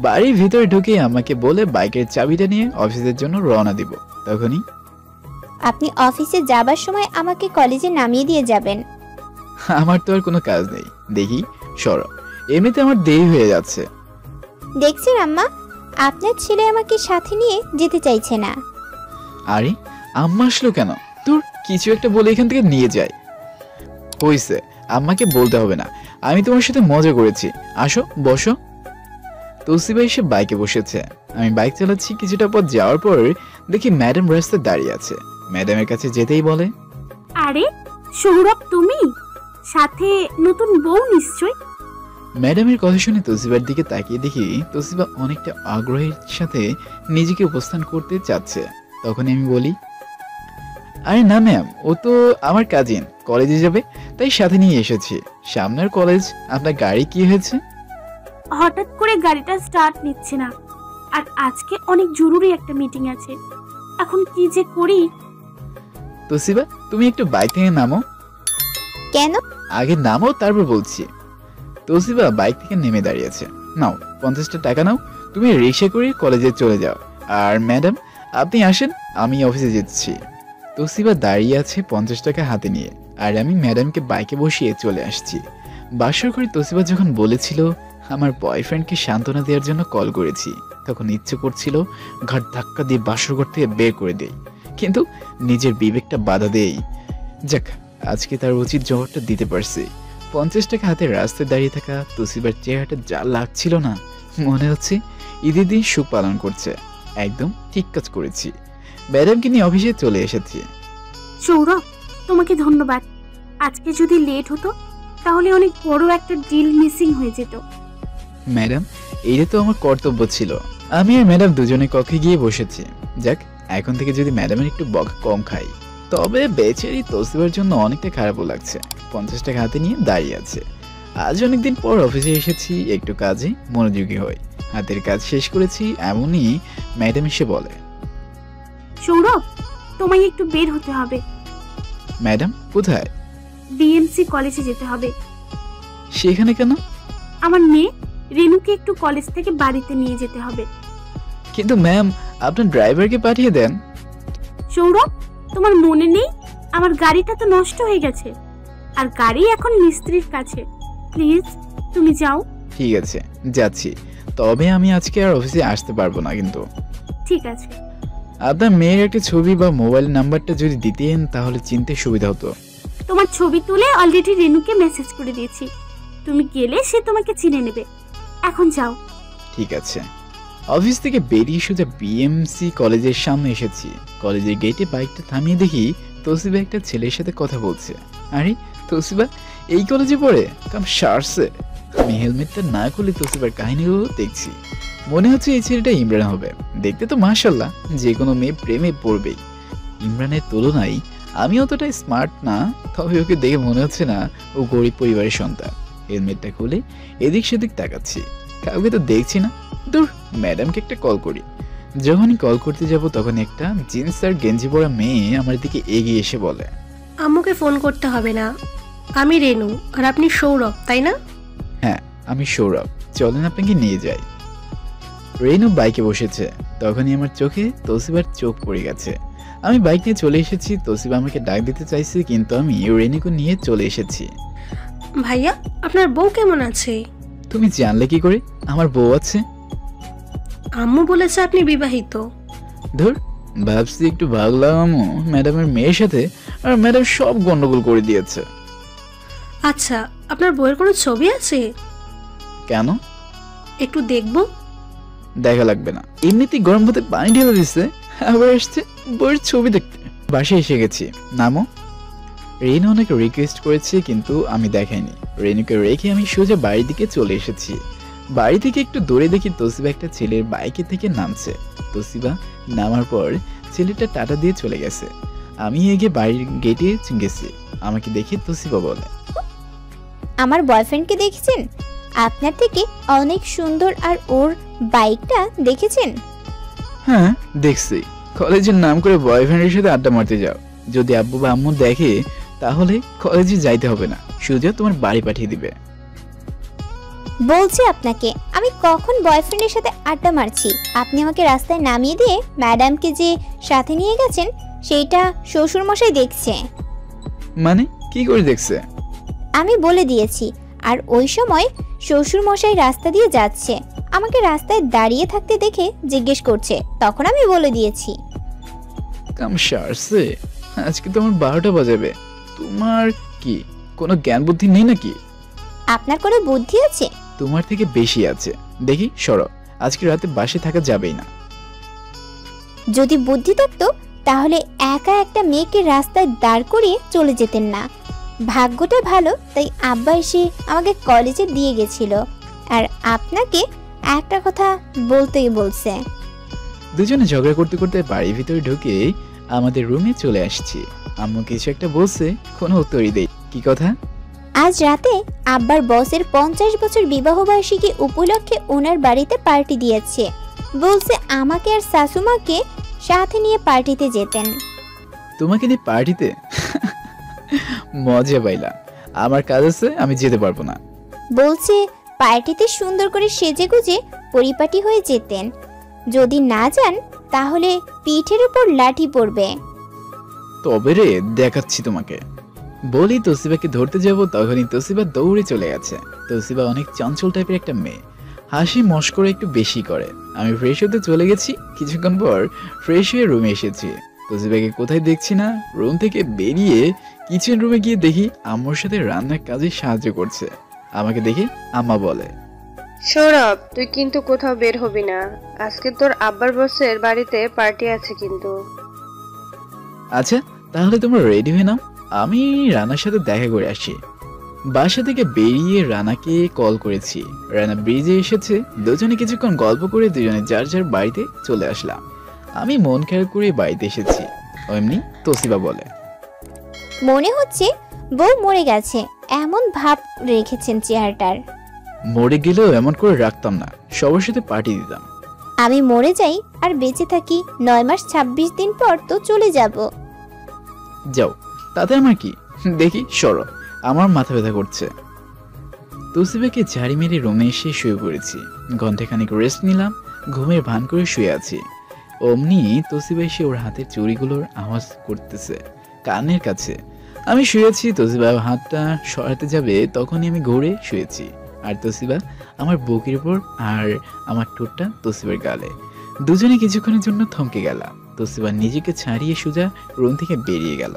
বাড়ির ভিতরে ঢুকে আমাকে বলে বাইকের চাবিটা নিয়ে অফিসের জন্য রওনা দিব। তখনই আপনি অফিসে যাবার সময় আমাকে কলেজে নামিয়ে দিয়ে যাবেন। আমার তো আর কোনো কাজ নেই, দেখি সরো, এমনিতে আমার দেরি হয়ে যাচ্ছে। দেখছেন আম্মা, আপনার ছেলে আমাকে সাথে নিয়ে যেতে চাইছে না। আরে আম্মা আসলো কেন? তোর কিছু একটা বলে এখান থেকে নিয়ে যায়। হইছে, আম্মাকে বলতে হবে না, আমি তোমার সাথে মজা করেছি। আসো বসো। তৌসিবা এসে বাইকে বসেছে। আমি বাইক চালাচ্ছি। কিছুটা পথ যাওয়ার পর দেখি ম্যাডাম রাস্তায় দাঁড়িয়ে আছে। ম্যাডামের কাছে যেতেই বলে, আরে সৌরভ, তুমি সাথে নতুন বউ নিশ্চয়? ম্যাডামের কথা শুনে তৌসিবার দিকে তাকিয়ে দেখি তৌসিবা অনেকটা আগ্রহের সাথে নিজেকে উপস্থান করতে চাচ্ছে। তখন আমি বলি, আরে না ম্যাম, ও তো আমার কাজিন, কলেজে যাবে, তাই সাথে নিয়ে এসেছি। সামনের কলেজ, আপনার গাড়ি কি হয়েছে? হঠাৎ করে গাড়িটা স্টার্ট নিচ্ছে না, আর আজকে অনেক জরুরি একটা মিটিং আছে। এখন কি যে করি। তৌসিবা, তুমি একটু বাইক থেকে নামো। কেন? আগে নামো, তারপর বলছি। তৌসিবা বাইক থেকে নেমে দাঁড়িয়েছে। নাও 50টা টাকা নাও, তুমি রিক্সা করে কলেজে চলে যাও। আর ম্যাডাম, আপনি আসেন, আমি অফিসে যাচ্ছি। তৌসিবা দাঁড়িয়ে আছে 50 টাকা হাতে নিয়ে, আর আমি ম্যাডামকে বাইকে বসিয়ে চলে আসছি। বাসর ঘরে তৌসিবা যখন বলেছিল আমার বয়ফ্রেন্ডকে সান্ত্বনা দেওয়ার জন্য কল করেছি, তখন ইচ্ছে করছিল ঘাট ধাক্কা দিয়ে বাসর ঘর থেকে বের করে দেই, কিন্তু নিজের বিবেকটা বাধা দেই। যাক, আজকে তার উচিত জবাবটা দিতে পারছি। 50 টাকা হাতে রাস্তায় দাঁড়িয়ে থাকা তৌসিবার চেহারাটা যা লাগছিল না, মনে হচ্ছে ঈদের দিন সুখ পালন করছে। একদম ঠিক কাজ করেছি। ম্যাডামকে নিয়ে অফিসে চলে এসেছি। সৌরভ, তোমাকে ধন্যবাদ। আজকে যদি লেট হতো তাহলে অনেক বড় একটা ডিল মিসিং হয়ে যেত। ম্যাডাম, এইটা তো আমার কর্তব্য ছিল। আমি আর ম্যাডাম দুজনে কক্ষে গিয়ে বসেছি। যাক, এখন থেকে যদি ম্যাডামের একটু বকা কম খাই। তবে বেচারি তৌসিবার জন্য অনেকটা খারাপও লাগছে। 50 টাকা হাতে নিয়ে দাঁড়িয়ে আছে। আজ অনেকদিন পর অফিসে এসেছি, একটু কাজে মনোযোগী হই। হাতের কাজ শেষ করেছি, এমনই ম্যাডাম এসে বলে, সৌরভ, তোমায় একটু বের হতে হবে। ম্যাডাম কোথায়? বিএমসি কলেজে যেতে হবে। সেখানে কেন? আমার মেয়ে রেনুকে একটু কলেজ থেকে বাড়িতে নিয়ে যেতে হবে। কিন্তু ম্যাম, আপনার ড্রাইভারকে পাঠিয়ে দেন। সৌরভ, তোমার মনে নেই আমার গাড়িটা তো নষ্ট হয়ে গেছে, আর গাড়ি এখন মিস্ত্রির কাছে। প্লিজ তুমি যাও। ঠিক আছে, যাচ্ছি। তবে আমি আজকে আর অফিসে আসতে পারবো না কিন্তু। ঠিক আছে। আপনার মেয়ের একটা ছবি বা মোবাইল নাম্বারটা যদি দিতেন তাহলে চিনতে সুবিধা হতো। তোমার ছবি তুলে অলরেডি রেনুকে মেসেজ করে দিয়েছি। তুমি গেলে সে তোমাকে চিনে নেবে। এখন যাও। ঠিক আছে। অফিস থেকে বেরিয়ে সোজা বিএমসি কলেজের সামনে এসেছি। কলেজের গেটে বাইকটা থামিয়ে দেখি তৌসিবা একটা ছেলের সাথে কথা বলছে। আরে তৌসিবা এই কলেজে পড়ে? কাম সারছে। আমি হেলমেটটা না খুলে তৌসিবার কাহিনীগুলো দেখছি। মনে হচ্ছে এই ছেলেটা ইমরান হবে। দেখতে তো মাশাআল্লাহ যে কোনো মেয়ে প্রেমে পড়বেই। ইমরানের তুলনায় আমি অতটাই স্মার্ট না, তবে ওকে দেখে মনে হচ্ছে না ও গরিব পরিবারের সন্তান। হেলমেটটা খুলে এদিক সেদিক তাকাচ্ছি, কাউকে তো দেখছি না। দূর, ম্যাডামকে একটা কল করি। যখনই কল করতে যাব তখন একটা জিন্স আর গেঞ্জি পরা মেয়ে আমার দিকে এগিয়ে এসে বলে, আম্মুকে ফোন করতে হবে না, আমি রেনু, আর আপনি সৌরভ, তাই না? হ্যাঁ, আমি সৌরভ, চলেন আপনাকে নিয়ে যাই। রেনু বাইকে বসেছে। তখনই আমার চোখে তৌসিবার চোখ পড়ে গেছে। আমি বাইক নিয়ে চলে এসেছি। তৌসিবা আমাকে ডাক দিতে চাইছে, কিন্তু আমি রেনুকে নিয়ে চলে এসেছি। ভাইয়া, আপনার বউ কেমন আছে? তুমি জানলে কি করে আমার বউ আছে? আম্মু বলেছে আপনি বিবাহিত। ধর, ভাবছি একটু ভাগলাম ম্যাডামের মেয়ের সাথে, আর ম্যাডাম সব গন্ডগোল করে দিয়েছে। আচ্ছা, আপনার বউয়ের কোনো ছবি আছে? কেন? একটু দেখবো। দেখা লাগবে না, এমনিতেই গরম ভাতে পানি ঢেলে দিচ্ছে, আবার আসছে বউয়ের ছবি দেখতে। বাসায় এসে গেছি, নামো। রেনু অনেক রিকোয়েস্ট করেছে, কিন্তু আমি দেখাইনি। রেনুকে রেখে আমি সোজা বাড়ির দিকে চলে এসেছি। বাড়ি থেকে একটু দূরে দেখি তৌসিবা একটা ছেলের বাইকে থেকে নামছে। তৌসিবা নামার পর ছেলেটা টাটা দিয়ে চলে গেছে। আমি এগিয়ে বাড়ির গেটে গেছি। আমাকে দেখে তৌসিবা বলে, আমার বয়ফ্রেন্ডকে দেখেছেন? আপনার থেকে অনেক সুন্দর। আর ওর বাইকটা দেখেছেন? হ্যাঁ দেখছি, কলেজের নাম করে বয়ফ্রেন্ডের সাথে আড্ডা মারতে যাও। যদি আব্বু বা আম্মু দেখে তাহলে কলেজে যাইতে হবে না, সোজা তোমার বাড়ি পাঠিয়ে দিবে। বলছি আপনাকে, আমি কখন বয়ফ্রেন্ডের সাথে আড্ডা মারছি? আপনি আমাকে রাস্তায় নামিয়ে দিয়ে ম্যাডামকে যে সাথে নিয়ে গেছেন সেইটা শ্বশুর মশাই দেখছে। মানে কি করে দেখছে? আমি বলে দিয়েছি। আর ওই সময় শ্বশুর মশাই রাস্তা দিয়ে যাচ্ছে, আমাকে রাস্তায় দাঁড়িয়ে থাকতে দেখে জিজ্ঞেস করছে, তখন আমি বলে দিয়েছি। কাম সারছে, আজকে তোমার 12টা বাজাবে। তোমার কি কোনো জ্ঞান বুদ্ধি নেই নাকি? আপনার কোনো বুদ্ধি আছে? তোমার থেকে বেশি আছে। দেখি সরো, আজকে রাতে বাসে থাকা যাবেই না। যদি বুদ্ধি থাকতো তাহলে একা একটা মেয়েকে রাস্তায় দাঁড় করিয়ে চলে যেতেন না। ভাগ্যটা ভালো তাই আব্বা এসে আমাকে কলেজে দিয়ে গেছিল। আর আপনাকে একটা কথা বলতেই বলছে। দুজনে ঝগড়া করতে করতে বাড়ির ভিতরে ঢুকে আমাদের রুমে চলে আসছি। আম্মু কিছু একটা বলছে, কোনো উত্তরই দেই। কি কথা? আজ রাতে আব্বার বসের 50 বছর বিবাহ বার্ষিকী উপলক্ষে ওনার বাড়িতে পার্টি দিয়েছে। বলছে আমাকে আর শাশুমাকে সাথে নিয়ে পার্টিতে যেতেন। তোমাকে নিয়ে পার্টিতে? মজা পাইলা। আমার কাজ আছে, আমি যেতে পারবো না। বলছে পার্টিতে সুন্দর করে সেজে গুজে পরিপাটি হয়ে যেতেন। যদি না যান তাহলে পিঠের উপর লাঠি পড়বে। তবে রে, দেখাচ্ছি তোমাকে। বলি তোসিবাকে ধরতে যাব, তখনই তোসিবা দৌড়ে চলে গেছে। তোসিবা অনেক চঞ্চল টাইপের একটা মেয়ে, হাসি মস্করা একটু বেশি করে। আমি ফ্রেশ হতে চলে গেছি। কিছুক্ষণ পর ফ্রেশ হয়ে রুমে এসেছি। তোসিবাকে কোথায় দেখছি না। রুম থেকে বেরিয়ে কিচেন রুমে গিয়ে দেখি আম্মুর সাথে রান্নার কাজে সাহায্য করছে। আমাকে দেখে আম্মা বলে, সৌরভ, তুই কিন্তু কোথাও বের হবি না। আজকে তোর আব্বার বসের বাড়িতে পার্টি আছে কিন্তু। আচ্ছা তাহলে তোমরা রেডি হয়ে নাও, আমি রানার সাথে দেখা করে আসি। বাসা থেকে বেরিয়ে রানাকে কল করেছি। রানা ব্রিজে এসেছে। দুজনে কিছুক্ষণ গল্প করে দুজনে যার যার বাড়িতে চলে আসলাম। আমি মন খারাপ করে বাড়িতে এসেছি। এমনি তোসিবা বলে, মনে হচ্ছে বউ মরে গেছে, এমন ভাব রেখেছেন চেহারাটার। মরে গেলেও এমন করে রাখতাম না, সবার সাথে পার্টি দিতাম। আমি মরে যাই আর বেঁচে থাকি 9 মাস 26 দিন পর তো চলে যাব। যাও, তাতে আমার কি? দেখি সরো, আমার মাথা ব্যথা করছে। তোসিবাকে ঝাড়ি মেরে রুমে এসে শুয়ে পড়েছি। ঘন্টাখানিক রেস্ট নিলাম, ঘুমের ভান করে শুয়ে আছি। অমনি তোসিবা এসে ওর হাতের চুড়িগুলোর আওয়াজ করতেছে কানের কাছে। আমি শুয়েছি, তোসিবা হাতটা সরাতে যাবে, তখনই আমি ঘুরে শুয়েছি। আর তোসিবা আমার বুকের উপর আর আমার ঠোঁটটা তোসিবার গালে। দুজনে কিছুক্ষণের জন্য থমকে গেলাম। তোসিবা নিজেকে ছাড়িয়ে সোজা রুম থেকে বেরিয়ে গেল।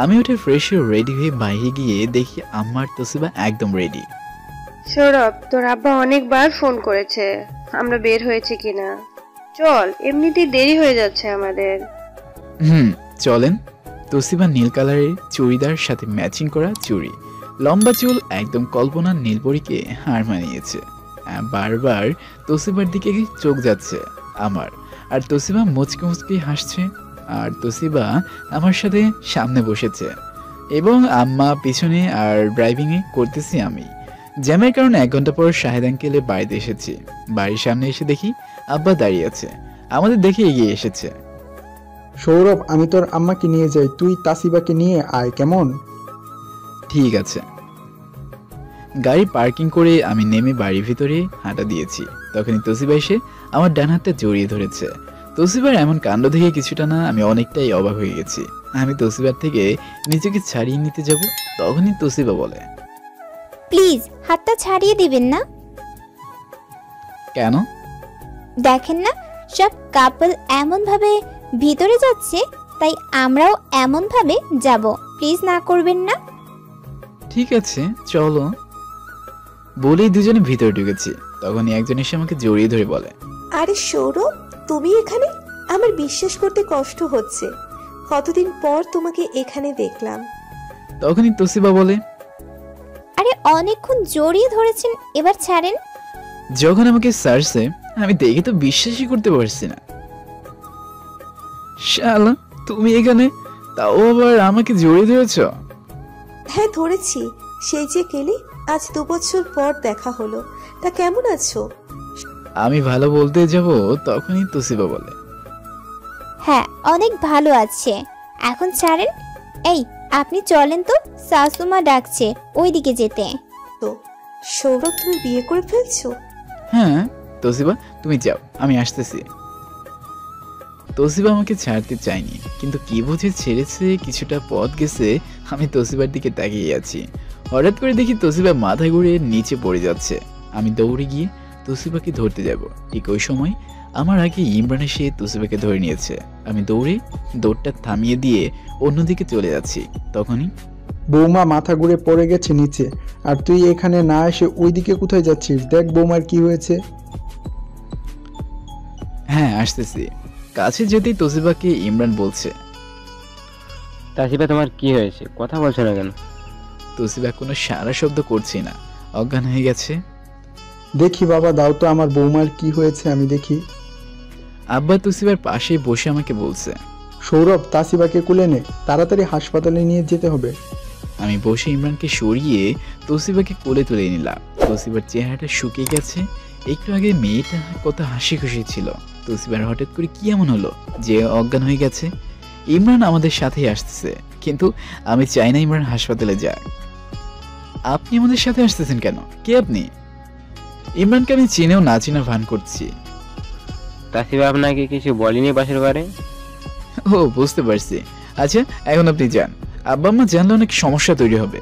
আমি উঠে ফ্রেশ হয়ে রেডি হয়ে বাইরে গিয়ে দেখি আমার তোসিবা একদম রেডি। সৌরভ, তোর আব্বা অনেকবার ফোন করেছে আমরা বের হয়েছে কিনা। চল, এমনিতেই দেরি হয়ে যাচ্ছে আমাদের। চলেন। তোসিবা নীল কালারের চুড়িদার সাথে ম্যাচিং করা চুড়ি, লম্বা চুল, একদম কল্পনার নীলপরীকে হার মানিয়েছে। বারবার তোসিবার দিকে চোখ যাচ্ছে আমার, আর তোসিবা মুচকে মুচকে হাসছে। আর তোসিবা আমার সাথে সামনে বসেছে এবং আম্মা পিছনে, আর ড্রাইভিংয়ে করতেছি আমি। জ্যামের কারণে 1 ঘন্টা পর শাহেদ আঙ্কেলের বাড়িতে এসেছি। বাড়ির সামনে এসে দেখি আব্বা দাঁড়িয়ে আছে, আমাদের দেখে এগিয়ে এসেছে। সৌরভ, আমি তোর আম্মাকে নিয়ে যাই, তুই তাসিবাকে নিয়ে আয়, কেমন? ঠিক আছে। গাড়ি পার্কিং করে আমি নেমে বাড়ির ভিতরে হাঁটা দিয়েছি। তখনই তোসিবা এসে আমার ডান হাতটা জড়িয়ে ধরেছে। তোসিবার এমন কাণ্ড দেখে কিছুটা না আমি অনেকটাই অবাক হয়ে গেছি। আমি তোসিবার থেকে নিজেকে ছাড়িয়ে নিতে যাব, তখনই তোসিবা বলে, প্লিজ হাতটা ছাড়িয়ে দিবেন না। কেন? দেখেন না সব কাপল এমন ভাবে ভিতরে যাচ্ছে, তাই আমরাও এমন ভাবে যাব। প্লিজ না করবেন না। ঠিক আছে চলো। বলেই দুজনে ভিতরে ঢুকেছি। তখনই একজন এসে আমাকে জড়িয়ে ধরে বলে, আরে সৌরভ, তুমি এখানে? আমার বিশ্বাস করতে কষ্ট হচ্ছে, কতদিন পর তোমাকে এখানে দেখলাম। তখনই তোসিবা বলে, আরে অনেকক্ষণ জড়িয়ে ধরেছেন, এবার ছাড়েন। যখন আমাকে ছাড়ছে আমি দেখে তো বিশ্বাসই করতে পারছি না। শালা, তুমি এখানে, তাও আবার আমাকে জড়িয়ে ধরেছ? হ্যাঁ ধরেছি, সেই যে কেলি আজ 2 বছর পর দেখা হলো, তা কেমন আছো? আমি ভালো বলতে যাব তখনই তোসিবা বলে, হ্যাঁ অনেক ভালো আছে। এখন ছাড়েন। এই আপনি চলেন তো, শাশুমা ডাকছে ওইদিকে যেতে। তো সৌরভ, তুমি বিয়ে করে ফেলছো? হ্যাঁ তোসিবা তুমি যাও, আমি আসতেছি। তোসিবা আমাকে ছাড়তে চায়নি, কিন্তু কি বুঝে ছেড়েছে, কিছুটা পথ গেছে আমি তোসিবার দিকে তাকিয়ে আছি। হঠাৎ করে দেখি তোসিবা মাথা ঘুরে নিচে পড়ে যাচ্ছে। আমি দৌড়ে গিয়ে তোসিবাকে ধরতে যাব, ঠিক ওই সময় আমার আগে ইমরান এসে তোসিবাকে ধরে নিয়েছে। আমি দৌড়ে দৌড়টা থামিয়ে দিয়ে অন্যদিকে চলে যাচ্ছি। তখনই বৌমা মাথা ঘুরে পড়ে গেছে নিচে, আর তুই এখানে না এসে ওইদিকে কোথায় যাচ্ছিস? দেখ বৌমার কি হয়েছে। হ্যাঁ আসতেছি। কাছে যেতেই তোসিবাকে ইমরান বলছে, তাসিবা তোমার কি হয়েছে, কথা বলছো না কেন? তোসিবা কোনো সারা শব্দ করছি না, অজ্ঞান হয়ে গেছে। দেখি বাবা, দাও তো আমার বৌমার কি হয়েছে আমি দেখি। আব্বা তোসিবার পাশে বসে আমাকে বলছে, সৌরভ, তাসিবাকে কোলে নে, তাড়াতাড়ি হাসপাতালে নিয়ে যেতে হবে। আমি বসে ইমরানকে সরিয়ে তোসিবাকে কোলে তুলে নিলাম। তোসিবার চেহারাটা শুকিয়ে গেছে। একটু আগে মেয়েটা কত হাসি খুশি ছিল, তোসিবার হঠাৎ করে কি এমন হলো যে অজ্ঞান হয়ে গেছে? ইমরান আমাদের সাথেই আসতেছে, কিন্তু আমি চাই না ইমরান হাসপাতালে যাক। আপনি আমাদের সাথে আসতেছেন কেন? কে আপনি? ইমরানকে আমি চিনেও না চিনা ভান করছি। তাসিবা আপনাকে কিছু বলেনি বাসের বারে? ও বুঝতে পারছি। আচ্ছা এখন আপনি যান, আব্বা আম্মা জানলে অনেক সমস্যা তৈরি হবে।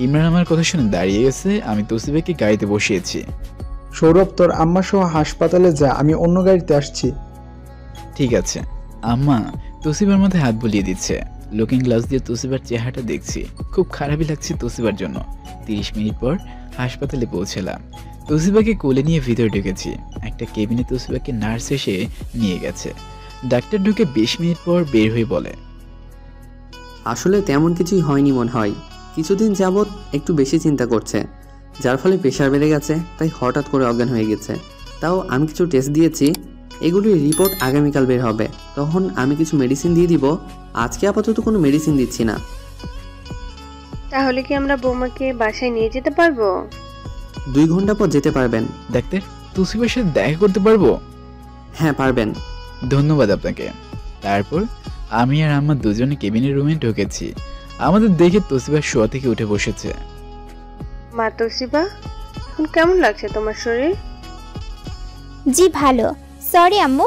ইমরান আমার কথা শুনে দাঁড়িয়ে গেছে। আমি তোসিবাকে গাড়িতে বসিয়েছি। সৌরভ, তোর আম্মা সহ হাসপাতালে যা, আমি অন্য গাড়িতে আসছি। ঠিক আছে। আম্মা তোসিবার মাথায় হাত বুলিয়ে দিচ্ছে। লুকিং গ্লাস দিয়ে তোসিবার চেহারাটা দেখছি, খুব খারাপই লাগছে তোসিবার জন্য। 30 মিনিট পর হাসপাতালে পৌঁছলাম। তোসিবাকে কোলে নিয়ে ভিতরে ঢুকেছি। একটা কেবিনে তোসিবাকে নার্স এসে নিয়ে গেছে। ডাক্তার ঢুকে 20 মিনিট পর বের হয়ে বলে, আসলে তেমন কিছুই হয়নি মনে হয়, কিছুদিন যাবৎ একটু বেশি চিন্তা করছে, যার ফলে প্রেশার বেড়ে গেছে, তাই হঠাৎ করে অজ্ঞান হয়ে গেছে। তাও আমি কিছু টেস্ট দিয়েছি, এগুলির রিপোর্ট আগামীকাল বের হবে, তখন আমি কিছু মেডিসিন দিয়ে দিব। আজকে আপাতত কোনো মেডিসিন দিচ্ছি না। তাহলে কি আমরা বৌমাকে বাসায় নিয়ে যেতে পারবো? 2 ঘন্টা পর যেতে পারবেন। ডাক্তার, তোসিবার সাথে দেখা করতে পারবো? হ্যাঁ পারবেন। ধন্যবাদ আপনাকে। তারপর আমি আর আম্মা দুজনে কেবিনের রুমে ঢুকেছি। আমাদের দেখে তোসিবা শোয়া থেকে উঠে বসেছে। মা তোসিবা, এখন কেমন লাগছে তোমার শরীর? জি ভালো। সরি আম্মু,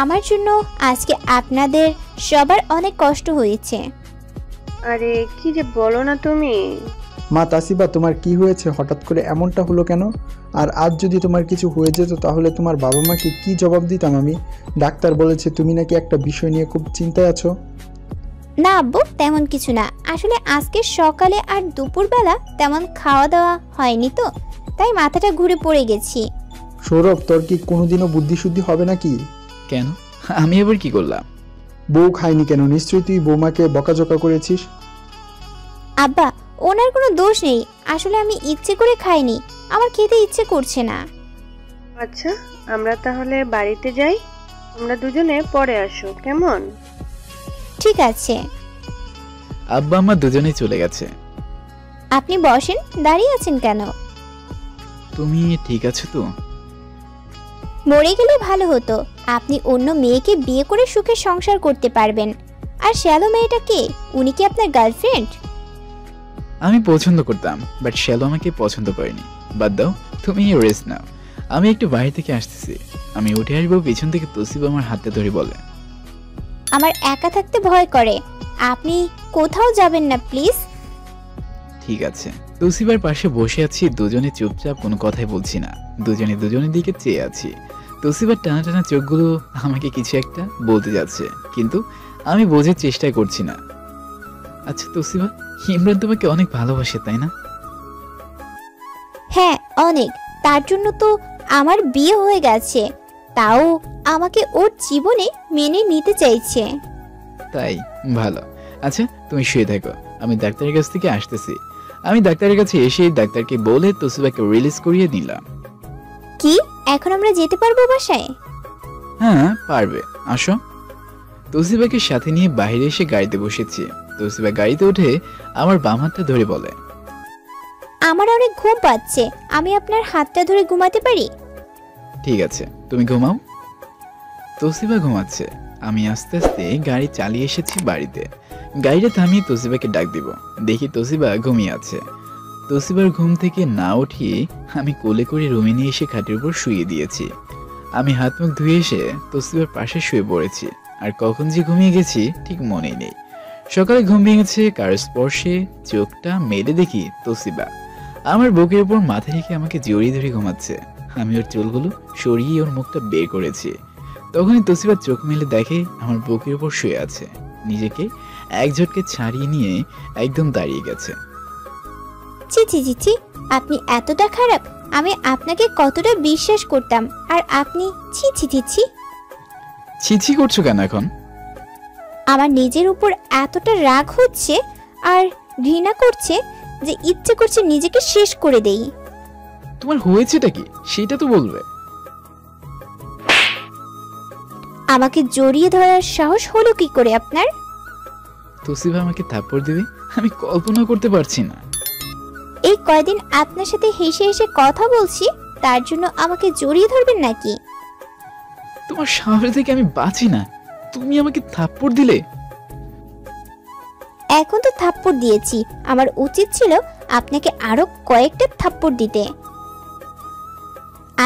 আমার জন্য আজকে আপনাদের সবার অনেক কষ্ট হয়েছে। আরে কি যে বলো না তুমি। মা তাসিবা, তোমার কি হয়েছে? হঠাৎ করে এমনটা হলো কেন? আর আজ যদি তোমার কিছু হয়ে যেত তাহলে তোমার বাবা মাকে কি জবাব দিতাম আমি? ডাক্তার বলেছে তুমি নাকি একটা বিষয় নিয়ে খুব চিন্তায় আছো। না আব্বু, তেমন কিছু না। আসলে আজকে সকালে আর দুপুরবেলা তেমন খাওয়া দাওয়া হয়নি তো, তাই মাথাটা ঘুরে পড়ে গেছি। সৌরভ, তোর কি কোনোদিনও বুদ্ধিশুদ্ধি হবে নাকি? কেন? আমি এবার কি করলাম? বউ খায়নি কেন? নিশ্চয়ই তুই বৌমাকে বকাঝকা করেছিস। আব্বা, ওনার কোনো দোষ নেই। আসলে আমি ইচ্ছে করে খাইনি, আমার খেতে ইচ্ছে করছে না। আচ্ছা, আমরা তাহলে বাড়িতে যাই, তোমরা দুজনে পরে আসো, কেমন? ঠিক আছে। আব্বা আম্মা দুজনেই চলে গেছে। আপনি বসেন, দাঁড়িয়ে আছেন কেন? তুমি ঠিক আছো তো? মরে গেলে ভালো হতো। আপনি অন্য মেয়েকে বিয়ে করে সুখে সংসার করতে পারবেন। আর শ্যালো মেয়েটা কে? উনি কি আপনার গার্লফ্রেন্ড? আমি পছন্দ করতাম, বাট শ্যালো আমাকে পছন্দ করেনি। বাদ দাও, তুমি রেস্ট নাও, আমি একটু বাইরে থেকে আসতেছি। আমি উঠে আসবো, পিছন থেকে তোসিবা আমার হাতে ধরে বলে, আমার একা থাকতে ভয় করে, আপনি কোথাও যাবেন না প্লিজ। ঠিক আছে। তোসিবার পাশে বসে আছি, দুজনে চুপচাপ, কোনো কথাই বলছি না। দুজনে দুজনের দিকে চেয়ে আছি। তোসিবার টানা টানা চোখগুলো আমাকে কিছু একটা বলতে যাচ্ছে, কিন্তু আমি বোঝার চেষ্টা করছি না। আচ্ছা তোসিবা, ইমরান তোমাকে অনেক ভালোবাসে তাই না? হ্যাঁ অনেক, তার জন্য তো আমার বিয়ে হয়ে গেছে, তাও আমাকে ওর জীবনে মেনে নিতে চাইছে। তাই ভালো। আচ্ছা তুমি শুয়ে থাকো, আমি ডাক্তারের কাছ থেকে আসতেছি। আমি ডাক্তারের কাছে এসে ডাক্তারকে বলে তোসিবাকে রিলিজ করিয়ে দিলাম। কি এখন আমরা যেতে পারবো বাসায়? হ্যাঁ পারবে, আসো। তোসিবাকে সাথে নিয়ে বাইরে এসে গাড়িতে বসেছি। তোসিবা গাড়িতে উঠে আমার বাম হাতটা ধরে বলে, আমার অনেক ঘুম পাচ্ছে, আমি আপনার হাতটা ধরে ঘুমাতে পারি? ঠিক আছে, তুমি ঘুমাও। তোসিবা ঘুমাচ্ছে। আমি আস্তে আস্তে গাড়ি চালিয়ে এসেছি বাড়িতে। গাড়িটা থামিয়ে তোসিবাকে ডাক দিব। দেখি তোসিবা ঘুমিয়ে আছে। তোসিবার ঘুম থেকে না উঠিয়ে আমি কোলে করে রুমে নিয়ে এসে খাটের উপর শুয়ে দিয়েছি। আমি হাত মুখ ধুয়ে এসে তোসিবার পাশে শুয়ে পড়েছি। আর কখন যে ঘুমিয়ে গেছি ঠিক মনেই নেই। সকালে ঘুম ভেঙেছে কারো স্পর্শে। চোখটা মেলে দেখি তোসিবা আমার বুকের উপর মাথা রেখে আমাকে জড়িয়ে ধরে ঘুমাচ্ছে। আমি ওর চুলগুলো সরিয়ে ওর মুখটা বের করেছি। তখনই তোসিবা চোখ মেলে দেখে আমার বুকের উপর শুয়ে আছে। নিজেকে এক ঝটকে ছাড়িয়ে নিয়ে একদম দাঁড়িয়ে গেছে। ছি ছি ছি ছি, আপনি এতটা খারাপ? আমি আপনাকে কতটা বিশ্বাস করতাম, আর আপনি ছি ছি ছি ছি। ছিছি করছো কেন এখন? আমার নিজের উপর এতটা রাগ হচ্ছে আর ঘৃণা করছে যে ইচ্ছে করছে নিজেকে শেষ করে দেই। তোমার হয়েছেটা কি সেটা তো বলবে। আমাকে জড়িয়ে ধরার সাহস হলো কি করে আপনার? তোসিবা আমাকে থাপ্পড় দিবে আমি কল্পনা করতে পারছি না। এই কয়দিন আপনার সাথে হেসে হেসে কথা বলছি, তার জন্য আমাকে জড়িয়ে ধরবেন নাকি? তোমার সামনে থেকে আমি বাঁচি না, তুমি আমাকে থাপ্পড় দিলে। এখন তো থাপ্পড় দিয়েছি, আমার উচিত ছিল আপনাকে আরো কয়েকটা থাপ্পড় দিতে।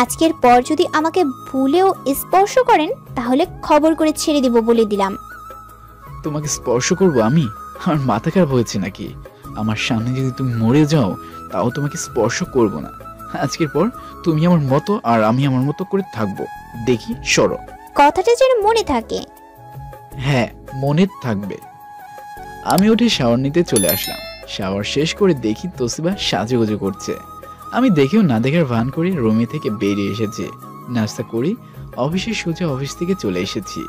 আজকের পর যদি আমাকে ভুলেও স্পর্শ করেন তাহলে খবর করে ছেড়ে দিব বলে দিলাম। তোমাকে স্পর্শ করব আমি? আমার মাথা খারাপ হয়েছে নাকি? আমার সামনে যদি তুমি মরে যাও তাও তোমাকে স্পর্শ করব না। আজকের পর তুমি আমার মতো আর আমি আমার মতো করে থাকবো। দেখি সরো। কথাটা যেন মনে থাকে। হ্যাঁ, মনে থাকবে। আমি উঠে শাওয়ার নিতে চলে আসলাম। শাওয়ার শেষ করে দেখি তোসিবা সাজুগুজু করছে। আমি দেখেও না দেখার ভান করে রুমে থেকে বেরিয়ে এসেছি। নাস্তা করি অফিসে সোজা অফিস থেকে চলে এসেছি।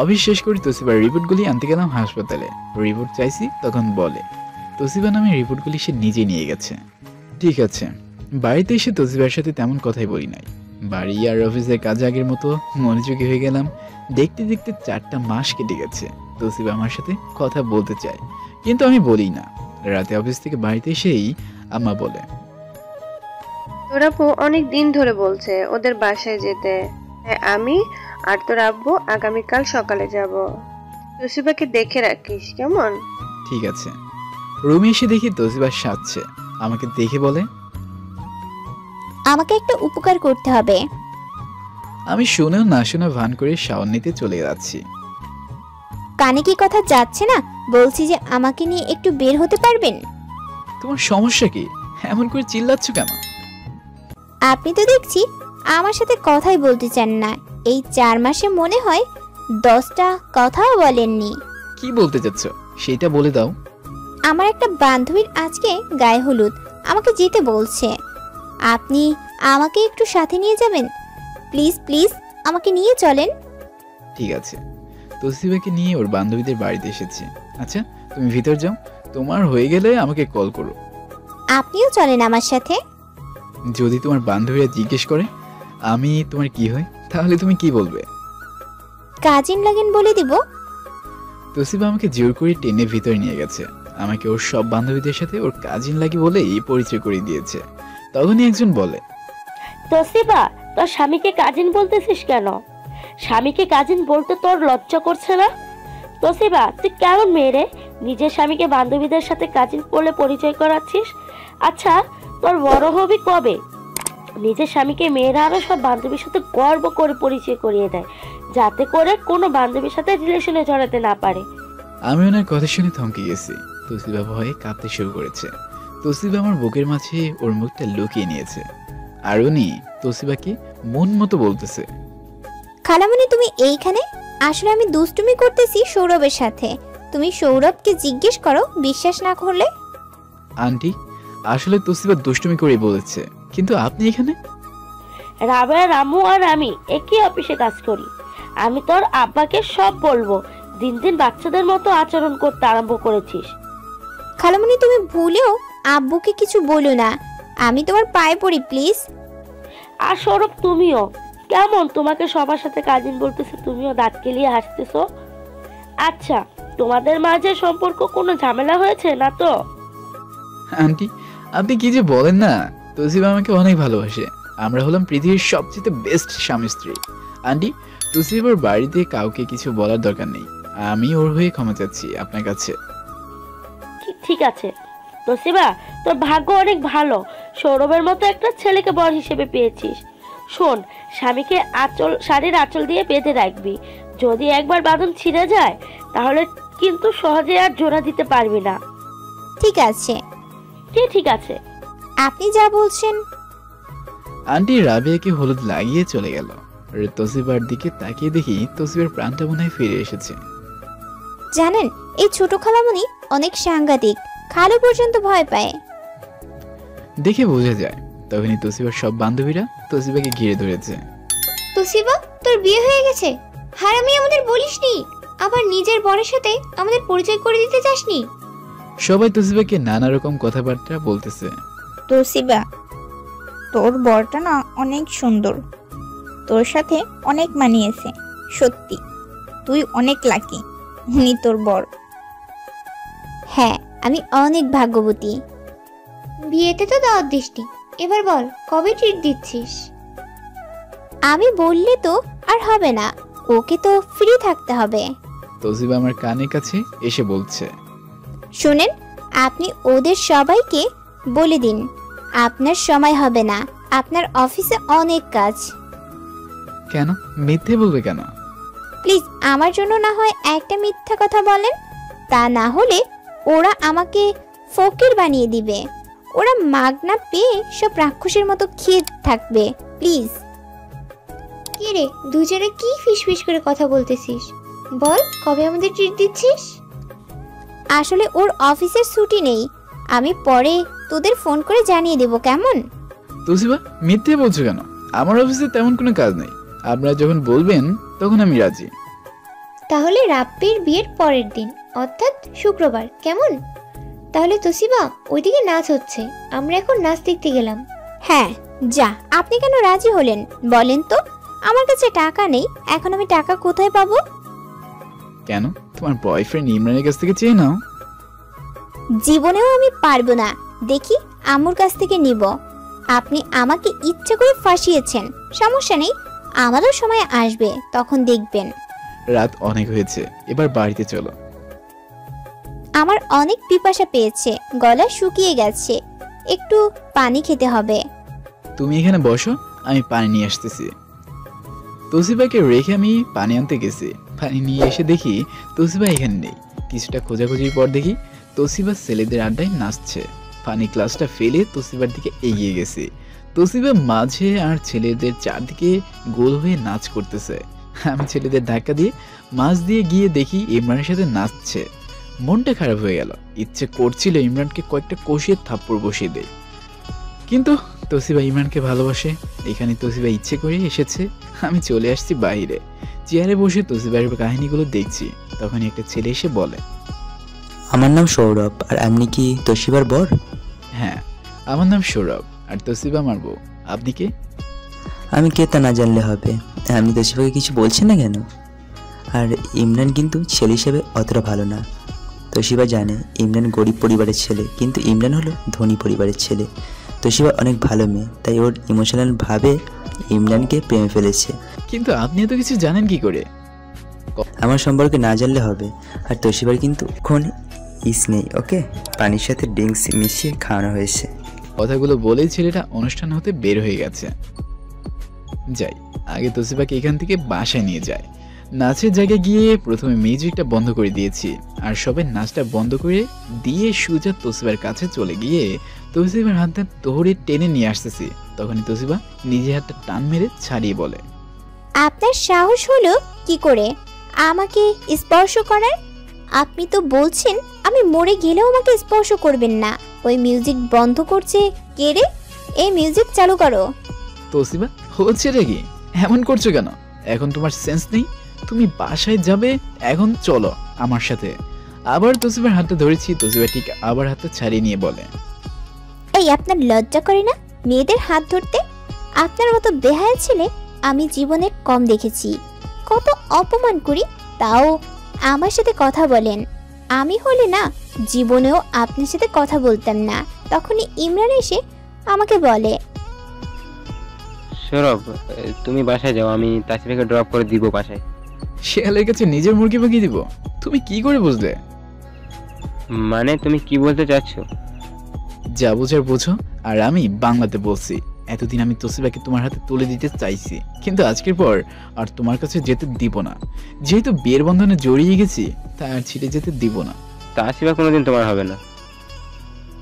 অফিস শেষ করে তোসিবার রিপোর্টগুলি আনতে গেলাম হাসপাতালে। রিপোর্ট চাইছি তখন বলে তোসিবা নামে রিপোর্টগুলি সে নিজে নিয়ে গেছে। ঠিক আছে, বাড়িতে এসে তোসিবার সাথে তেমন কথাই বলি নাই। বাড়ি আর অফিসের কাজ আগের মতো মনোযোগী হয়ে গেলাম। দেখতে দেখতে 4টা মাস কেটে গেছে। তোসিবা আমার সাথে কথা বলতে চায় কিন্তু আমি বলি না। রাতে অফিস থেকে বাড়িতে এসেই আম্মা বলে তোর আপু অনেক দিন ধরে বলছে ওদের বাসায় যেতে। আমি আর তোর আব্বু আগামীকাল সকালে যাব। তোসিবাকে দেখে রাখিস কেমন? ঠিক আছে। রুমে এসে দেখি তোসিবা সাজছে। আমাকে দেখে বলে আমাকে একটা উপকার করতে হবে। আমি শুনেও না শুনে ভান করে শাওয়ার নিতে চলে যাচ্ছি। কানে কি কথা যাচ্ছে না? বলছি যে আমাকে নিয়ে একটু বের হতে পারবেন? তোমার সমস্যা কি? এমন করে চিল্লাচ্ছ কেন? আপনি তো দেখছি আমার সাথে কথাই বলতে চান না। এই 4 মাসে মনে হয় 10টা কথাও বলেননি। কি বলতে চাচ্ছ সেটা বলে দাও। আমার একটা বান্ধবীর আজকে গায়ে হলুদ, আমাকে যেতে বলছে। আপনি আমাকে একটু সাথে নিয়ে যাবেন? প্লিজ প্লিজ আমাকে নিয়ে চলেন। ঠিক আছে। তোসিবাকে নিয়ে ওর বান্ধবীদের বাড়িতে এসেছি। আচ্ছা তুমি ভিতর যাও, তোমার হয়ে গেলে আমাকে কল করো। আপনিও চলেন আমার সাথে। যদি তোমার বান্ধবীরা জিজ্ঞেস করে আমি তোমার কি হই তাহলে তুমি কি বলবে? কাজিন লাগেন বলে দিব। তোসিবা আমাকে জোর করে টেনে ভিতরে নিয়ে গেছে। আমাকে ওর সব বান্ধবীদের সাথে ওর কাজিন লাগি বলেই পরিচয় করে দিয়েছে। তখনই একজন বলে তোসিবা তোর স্বামীকে কাজিন বলতেছিস কেন? স্বামীকে কাজিন বলতে তোর লজ্জা করছে না? তোসিবা তুই কেমন মেয়ে রে, নিজের স্বামীকে বান্ধবীদের সাথে কাজিন বলে পরিচয় করাচ্ছিস? আচ্ছা তোর বড় হবি কবে? নিজের স্বামীকে মেয়েরা আরো সব বান্ধবীর সাথে গর্ব করে পরিচয় করিয়ে দেয়, যাতে করে কোনো বান্ধবীর সাথে রিলেশনে জড়াতে না পারে। আমি ওনার কথা শুনে থমকে গেছি। তোসিবা ভয়ে কাঁপতে শুরু করেছে। তোসিবা আমার বুকের মাঝে ওর মুখটা লুকিয়ে নিয়েছে। আর উনি তোসিবাকে মন মতো বলতেছে খালামণি তুমি এইখানে? আসলে আমি দুষ্টুমি করতেছি সৌরভের সাথে। তুমি সৌরভকে জিজ্ঞেস করো, বিশ্বাস না করলে। আন্টি আসলে তোসিবা দুষ্টুমি করে বলেছে, কিন্তু আপনি এখানে? রাবেয়া, রামু আর আমি একই অফিসে কাজ করি। আমি তোর আব্বাকে সব বলবো। দিন দিন বাচ্চাদের মতো আচরণ করতে আরম্ভ করেছিস। খালামণি তুমি ভুলেও আব্বুকে কিছু বলো না, আমি তোমার পায়ে পড়ি প্লিজ। আর সৌরভ তুমিও কেমন, তোমাকে সবার সাথে কাজিন বলতেছে, তুমিও দাঁত কেলিয়ে হাসতেছো। আচ্ছা তোমাদের মাঝে সম্পর্ক কোনো ঝামেলা হয়েছে না তো? আন্টি আপনি কি যে বলেন না, তসিবা আমাকে অনেক ভালোবাসে। আমরা হলাম পৃথিবীর সবচেয়ে বেস্ট স্বামী স্ত্রী। আন্টি, তসিবার বাড়িতে কাউকে কিছু বলার দরকার নেই। আমি ওর হয়ে ক্ষমা চাচ্ছি আপনার কাছে। ঠিক আছে তসিবা, তোর ভাগ্য অনেক ভালো, সৌরভের মতো একটা ছেলেকে বর হিসেবে পেয়েছিস। শোন, স্বামীকে শাড়ির আঁচল দিয়ে বেঁধে রাখবি। যদি একবার বাঁধন ছিঁড়ে যায় তাহলে কিন্তু সহজে আর জোড়া দিতে পারবি না। ঠিক আছে। ঠিক আছে, আপনি যা বলছেন। আন্টি রাবিয়াকে হলুদ লাগিয়ে চলে গেল। তসিবার দিকে তাকিয়ে দেখি তসিবার প্রাণটা মনে হয় ফিরে এসেছে। জানেন, এই ছোট খালামণি অনেক সাংঘাতিক, খালু পর্যন্ত ভয় পায়। দেখে বোঝা যায়। তখনই তসিবার সব বান্ধবীরা তসিবাকে ঘিরে ধরেছে। তসিবা, তোর বিয়ে হয়ে গেছে? হারামি, আমাদের বলিসনি, আবার নিজের বরের সাথে আমাদের পরিচয় করে দিতে চাসনি। সবাই তসিবাকে নানা রকম কথাবার্তা বলতেছে। তসিবা, তোর বরটা না অনেক সুন্দর, তোর সাথে অনেক মানিয়েছে। সত্যি তুই অনেক লাকি, উনি তোর বর। হ্যাঁ, আমি অনেক ভাগ্যবতী। বিয়েতে তো দাওয়াত দিসনি, এবার বল কবে ট্রিট দিচ্ছিস? আমি বললে তো আর হবে না, ওকে তো ফ্রি থাকতে হবে। তসিবা আমার কানের কাছে এসে বলছে, শুনেন, আপনি ওদের সবাইকে বলে দিন আপনার সময় হবে না, আপনার অফিসে অনেক কাজ। কেন মিথ্যে বলবে কেন? প্লিজ আমার জন্য না হয় একটা মিথ্যা কথা বলেন, তা না হলে ওরা আমাকে ফকির বানিয়ে দিবে। ওরা মাগনা পেয়ে সব রাক্ষসের মতো খেয়ে থাকবে। প্লিজ। কি রে, দুজনে কি ফিসফিস করে কথা বলতেছিস? বল কবে আমাদের ট্রিট দিচ্ছিস? আসলে ওর অফিসের ছুটি নেই, আমি পরে তোদের ফোন করে জানিয়ে দেব, কেমন? তসিবা মিথ্যে বলছো কেন? আমার অফিসে তেমন কোনো কাজ নেই, আপনারা যখন বলবেন তখন আমি রাজি। তাহলে রাব্বির বিয়ের পরের দিন, অর্থাৎ শুক্রবার, কেমন? তাহলে তসিবা, ওইদিকে নাচ হচ্ছে, আমরা এখন নাচ দেখতে গেলাম। হ্যাঁ যা। আপনি কেন রাজি হলেন বলেন তো? আমার কাছে টাকা নেই, এখন আমি টাকা কোথায় পাবো? কেন, তোমার বয়ফ্রেন্ড ইমরানের কাছ থেকে চেয়ে নাও। জীবনেও আমি পারবো না, দেখি আম্মুর কাছ থেকে নিব। আপনি আমাকে ইচ্ছা করে ফাঁসিয়েছেন, সমস্যা নেই, আমারও সময় আসবে, তখন দেখবেন। রাত অনেক হয়েছে, এবার বাড়িতে চলো। আমার অনেক পিপাসা পেয়েছে, গলা শুকিয়ে গেছে, একটু পানি খেতে হবে। তুমি এখানে বসো, আমি পানি নিয়ে আসতেছি। তসিবাকে রেখে আমি পানি আনতে গেছি। পানি নিয়ে এসে দেখি তসিবা এখানে নেই। কিছুটা খোঁজাখুঁজির পর দেখি তসিবা ছেলেদের আড্ডায় নাচছে। পানি গ্লাসটা ফেলে তসিবার দিকে এগিয়ে গেছি। তসিবা মাঝে আর ছেলেদের চারদিকে গোল হয়ে নাচ করতেছে। আমি ছেলেদের ধাক্কা দিয়ে মাঝ দিয়ে গিয়ে দেখি ইমরানের সাথে নাচছে। মনটা খারাপ হয়ে গেল, ইচ্ছে করছিল ইমরানকে কয়েকটা কষিয়ে থাপ্পড় বসিয়ে দেয়, কিন্তু তসিবা ইমরানকে ভালোবাসে। এখানে তসিবা ইচ্ছে করে এসেছে। আমি চলে আসছি বাইরে, চেয়ারে বসে তসিবার কাহিনীগুলো দেখছি। তখনই একটা ছেলে এসে বলে, আমার নাম সৌরভ, আর আপনি কি তসিবার বর? হ্যাঁ, আমার নাম সৌরভ, আর তসিবা আমার বউ। আপনি কে? আমি কে তা না জানলে হবে, আপনি তসিবাকে কিছু বলছেন না কেন? আর ইমরান কিন্তু ছেলে হিসেবে অতটা ভালো না। তসিবা জানে ইমরান গরিব পরিবারের ছেলে, কিন্তু ইমরান হলো ধনী পরিবারের ছেলে। তসিবা অনেক ভালো মেয়ে, তাই ওর ইমোশনাল ভাবে ইমরানকে প্রেমে ফেলেছে। কিন্তু আপনি এত কিছু জানেন কি করে? আমার সম্পর্কে না জানলে হবে। আর তসিবার কিন্তু এখন ইস নেই, ওকে? পানির সাথে ড্রিঙ্কস মিশিয়ে খাওয়ানো হয়েছে। কথাগুলো বলেই ছেলেটা অনুষ্ঠান হতে বের হয়ে গেছে। যাই, আগে তসিবাকে এখান থেকে বাসায় নিয়ে যায়। নাচের জায়গায় গিয়ে প্রথমে মিউজিকটা বন্ধ করে দিয়েছি, আর সবাই নাচটা বন্ধ করে দিয়ে সুজা তসিবার কাছে চলে গিয়ে তসিবার হাতটা ধরে টেনে নিয়ে আসতেছি। তখনই তসিবা নিজে হাতটা টান মেরে ছাড়িয়ে বলে, আপনার সাহস হলো কি করে আমাকে স্পর্শ করার? আপনি তো বলছেন আমি মরে গেলেও আমাকে স্পর্শ করবেন না। ওই মিউজিক বন্ধ করছে কে রে? এই মিউজিক চালু করো। তসিবা, হচ্ছে রে কি? এমন করছো কেন? এখন তোমার সেন্স নেই? তুমি বাসায় যাবে, এখন চলো আমার সাথে। আবার তসিবার হাতটা ধরেছি। তসিবা ঠিক আবার হাতটা ছাড়িয়ে নিয়ে বলে, এই আপনার লজ্জা করে না মেয়েদের হাত ধরতে? আপনার মতো বেহায়া ছেলে আমি জীবনে কম দেখেছি। কত অপমান করি, তাও আমার সাথে কথা বলেন। আমি হলে না জীবনেও আপনার সাথে কথা বলতাম না। তখনই ইমরান এসে আমাকে বলে, সৌরভ তুমি বাসায় যাও, আমি তাসিফাকে ড্রপ করে দিব বাসায়। শেয়ালের কাছে নিজের মুরগি পাকিয়ে দিব? তুমি কি করে বুঝলে? মানে তুমি কি বলতে চাচ্ছ? যা বোঝার বোঝো। আর আমি বাংলাতে বলছি, এতদিন আমি তোসিবাকে তোমার হাতে তুলে দিতে চাইছি, কিন্তু আজকের পর আর তোমার কাছে যেতে দিব না। যেহেতু বিয়ের বন্ধনে জড়িয়ে গেছি, তাই আর ছিটে যেতে দিব না। তাসিফা কোনোদিন তোমার হবে না।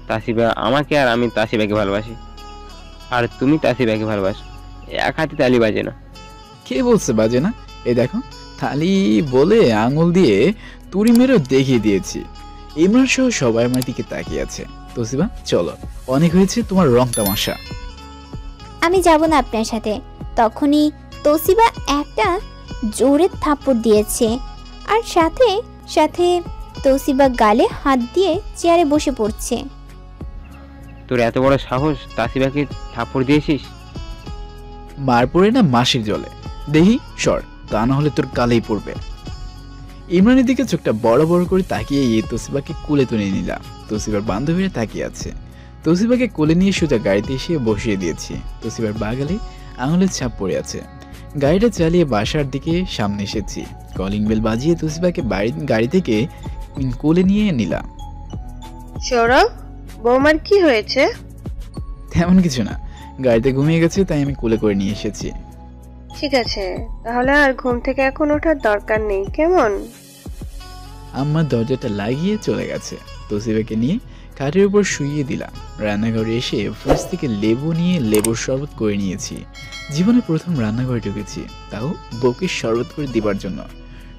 তাসিফা আমাকে, আর আমি তাসিফাকে ভালোবাসি, আর তুমি তাসিফাকে ভালোবাসো। এক হাতে তালি বাজে না। কে বলছে বাজে না? এই দেখো, থালি বলে আঙুল দিয়ে তুড়ি মেরেও দেখিয়ে দিয়েছি। ইমরান সহ সবাই আমার দিকে তাকিয়ে আছে। তোসিবা চলো, অনেক হয়েছে তোমার রং তামাশা। আমি যাব না আপনার সাথে। তখনই তোসিবা একটা জোরে থাপ্পড় দিয়েছে, আর সাথে সাথে তোসিবা গালে হাত দিয়ে চেয়ারে বসে পড়ছে। তোর এত বড় সাহস, তাসিফাকে থাপ্পড় দিয়েছিস? মার পড়ে না মাসির জলে, দেখি সর, তা না হলে তোর কালেই পড়বে। ইমরানের দিকে চোখটা বড় বড় করে তাকিয়ে তোসিবাকে কোলে তুলে নিলাম। তোসিবার বান্ধবীরা তাকিয়ে আছে। তোসিবাকে কোলে নিয়ে সোজা গাড়িতে এসে বসিয়ে দিয়েছি। তোসিবার বাগালে আঙুলের ছাপ পড়ে আছে। গাড়িটা চালিয়ে বাসার দিকে সামনে এসেছি। কলিং বেল বাজিয়ে তোসিবাকে গাড়ি থেকে কোলে নিয়ে নিলাম। সৌরভ, বৌমার কি হয়েছে? তেমন কিছু না, গাড়িতে ঘুমিয়ে গেছে, তাই আমি কোলে করে নিয়ে এসেছি। ঠিক আছে, তাহলে আর ঘুম থেকে এখন ওঠার দরকার নেই, কেমন? আম্মা দরজাটা লাগিয়ে চলে গেছে। তোসিবাকে নিয়ে খাটের উপর শুইয়ে দিলাম। রান্নাঘরে এসে ফ্রিজ থেকে লেবু নিয়ে লেবুর শরবত করে নিয়েছি। জীবনে প্রথম রান্নাঘরে ঢুকেছি, তাও বউকে শরবত করে দিবার জন্য।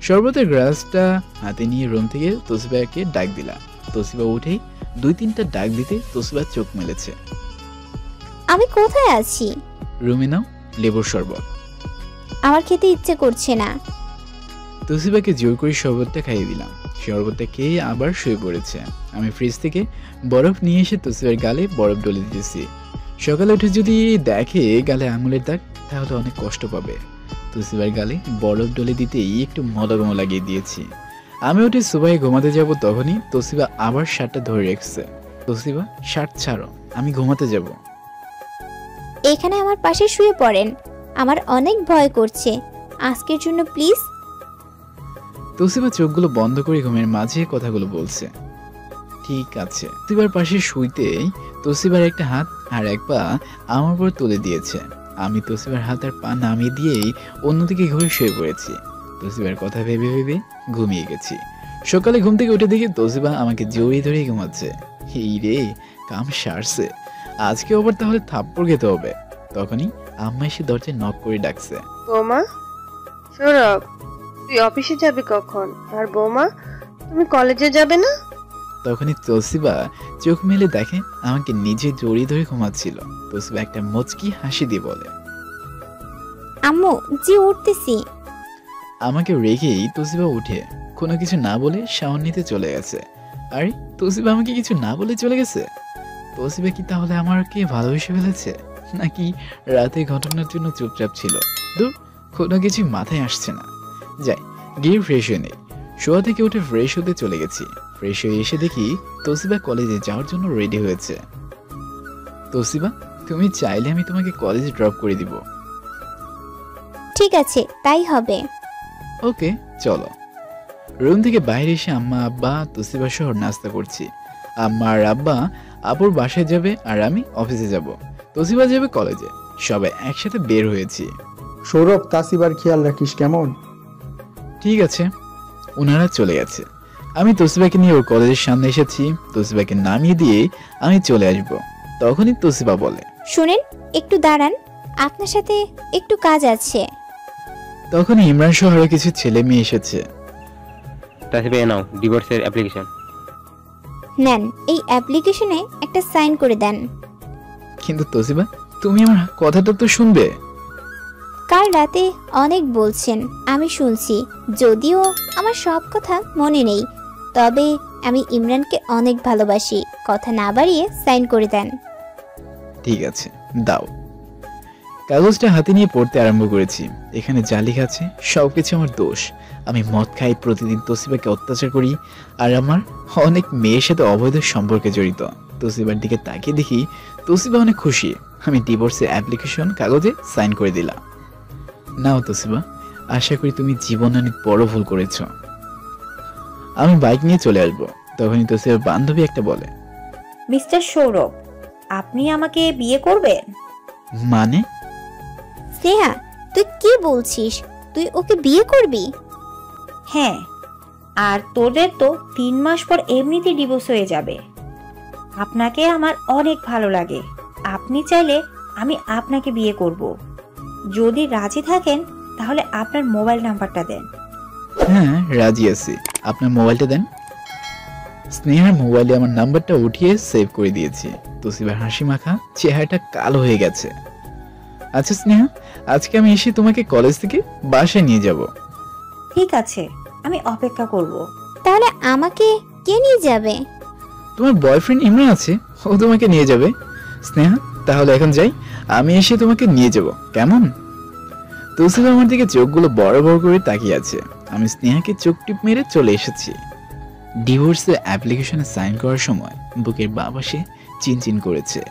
শরবতের গ্লাসটা হাতে নিয়ে রুম থেকে তোসিবাকে ডাক দিলাম। তোসিবা উঠেই 2-3টা ডাক দিতে তোসিবা চোখ মেলেছে। আমি কোথায় আছি? রুমে নাও লেবুর শরবত। আমার খেতে ইচ্ছে করছে না। তোসিবাকে জোর করে শরবতটা খাইয়ে দিলাম। শরবতটা খেয়ে আবার শুয়ে পড়েছে। আমি ফ্রিজ থেকে বরফ নিয়ে এসে তোসিবার গালে বরফ ডলে দিয়েছি। সকালে উঠে যদি দেখে গালে আঙুলের দাগ, তাহলে অনেক কষ্ট পাবে। তোসিবার গালে বরফ ডলে দিতেই একটু মলগমো লাগিয়ে দিয়েছি। আমি উঠে সোফায় ঘুমাতে যাব, তখনই তোসিবা আবার শার্টটা ধরে রেখেছে। তোসিবা, শার্ট ছাড়ো, আমি ঘুমাতে যাব। এখানে আমার পাশে শুয়ে পড়েন, আমার অনেক ভয় করছে। আজকের জন্য প্লিজ। তোসিবা চোখগুলো বন্ধ করে ঘুমের মাঝে কথাগুলো বলছে। ঠিক আছে। তোসিবার পাশে শুইতেই তোসিবার একটা হাত আর এক পা আমার উপর তুলে দিয়েছে। আমি তোসিবার হাত আর পা নামিয়ে দিয়েই অন্যদিকে ঘুরে শুয়ে পড়েছি। তোসিবার কথা ভেবে ভেবে ঘুমিয়ে গেছি। সকালে ঘুম থেকে উঠে দেখি তোসিবা আমাকে জড়িয়ে ধরে ঘুমাচ্ছে। এই রে, কাম সারছে, আজকে আবার তাহলে থাপ্পড় খেতে হবে। তখনই আম্মা এসে দরজায় নক করে ডাকছে। বৌমা, সৌরভ তুই অফিসে যাবে কখন? আর বৌমা, তুমি কলেজে যাবে না? তখনই তোসিবা চোখ মেলে দেখে আমাকে নিজে জড়িয়ে ধরে ঘুমাচ্ছিল। তোসিবা একটা মুচকি হাসি দিয়ে বলে, আম্মু জি উঠতেছি। আমাকে রেখেই তোসিবা উঠে কোনো কিছু না বলে শাওয়ার নিতে চলে গেছে। আরে, তোসিবা আমাকে কিছু না বলে চলে গেছে? তোসিবা কি তাহলে আমাকে ভালোবেসে ফেলেছে, নাকি রাতে ঘটনার জন্য চুপচাপ ছিল? দূর, কোনো কিছু মাথায় আসছে না। যাই গিয়ে ফ্রেশ হয়ে নেই। শোয়া থেকে উঠে ফ্রেশ হতে চলে গেছি। ফ্রেশ হয়ে এসে দেখি তোসিবা কলেজে যাওয়ার জন্য রেডি হয়েছে। তোসিবা, তুমি চাইলে আমি তোমাকে কলেজে ড্রপ করে দিব। ঠিক আছে, তাই হবে। ওকে, চলো। রুম থেকে বাইরে এসে আম্মা আব্বা তোসিবা সহ নাস্তা করছি। আম্মা আর আব্বা আপুর বাসায় যাবে, আর আমি অফিসে যাব। তোসিবা যাবে কলেজে। সবাই একসাথে বের হয়েছি। সৌরভ, তাসিবার খেয়াল রাখিস, কেমন? ঠিক আছে। ওনারা চলে গেছে। আমি তোসিবাকে নিয়ে ওর কলেজের সামনে এসেছি। তোসিবাকে নামিয়ে দিয়ে আমি চলে আসব। তখনই তোসিবা বলে, শুনেন, একটু দাঁড়ান, আপনার সাথে একটু কাজ আছে। তখন ইমরান সহ আরো কিছু ছেলে মেয়ে এসেছে। তাসিবা, নাও ডিভোর্সের অ্যাপ্লিকেশন। নেন, এই অ্যাপ্লিকেশনে একটা সাইন করে দেন। কিন্তু তোসিবা, তুমি আমার কথাটা তো শুনবে। কাল রাতে অনেক বলছেন, আমি শুনছি, যদিও আমার সব কথা মনে নেই, তবে আমি ইমরানকে অনেক ভালোবাসি। কথা না বাড়িয়ে সাইন করে দেন। ঠিক আছে, দাও। কাগজটা হাতে নিয়ে পড়তে আরম্ভ করেছি। এখানে যা লেখা আছে সবকিছু আমার দোষ। আমি মদ খাই, প্রতিদিন তসিবাকে অত্যাচার করি, আর আমার অনেক মেয়ের সাথে অবৈধ সম্পর্কে জড়িত। তসিবার দিকে তাকিয়ে দেখি তসিবা অনেক খুশি। আমি ডিভোর্সের অ্যাপ্লিকেশন কাগজে সাইন করে দিলাম। নাও তসিবা, আশা করি তুমি জীবনে অনেক বড় ভুল করেছ। আমি বাইক নিয়ে চলে আসবো। তখনই তসিবার বান্ধবী একটা বলে, মিস্টার সৌরভ, আপনি আমাকে বিয়ে করবেন? মানে? স্নেহা, তুই কি বলছিস? তুই ওকে বিয়ে করবি? হ্যাঁ, আর তোদের তো 3 মাস পর এমনিতেই ডিভোর্স হয়ে যাবে। আপনাকে আমার অনেক ভালো লাগে। আপনি চাইলে আমি আপনাকে বিয়ে করব। যদি রাজি থাকেন তাহলে আপনার মোবাইল নাম্বারটা দেন। হ্যাঁ, রাজি আছি। আপনার মোবাইলটা দেন। স্নেহার মোবাইলে আমার নাম্বারটা উঠিয়ে সেভ করে দিয়েছি। তসিবার হাসি মাখা চেহারাটা কালো হয়ে গেছে। আচ্ছা স্নেহা, আজকে আমি এসে তোমাকে কলেজ থেকে বাসায় নিয়ে যাব। ঠিক আছে, আমি অপেক্ষা করব। তাহলে আমাকে কে নিয়ে যাবে? তোমার বয়ফ্রেন্ড ইমরান আছে, ও তোমাকে নিয়ে যাবে। স্নেহা, তাহলে এখন যাই, আমি এসে তোমাকে নিয়ে যাব, কেমন? তসিবা আমার দিকে চোখগুলো বড় বড় করে তাকিয়ে আছে। আমি স্নেহাকে চোখ টিপ মেরে চলে এসেছি। ডিভোর্সের অ্যাপ্লিকেশনে সাইন করার সময় বুকের বাঁ পাশে চিনচিন করেছে।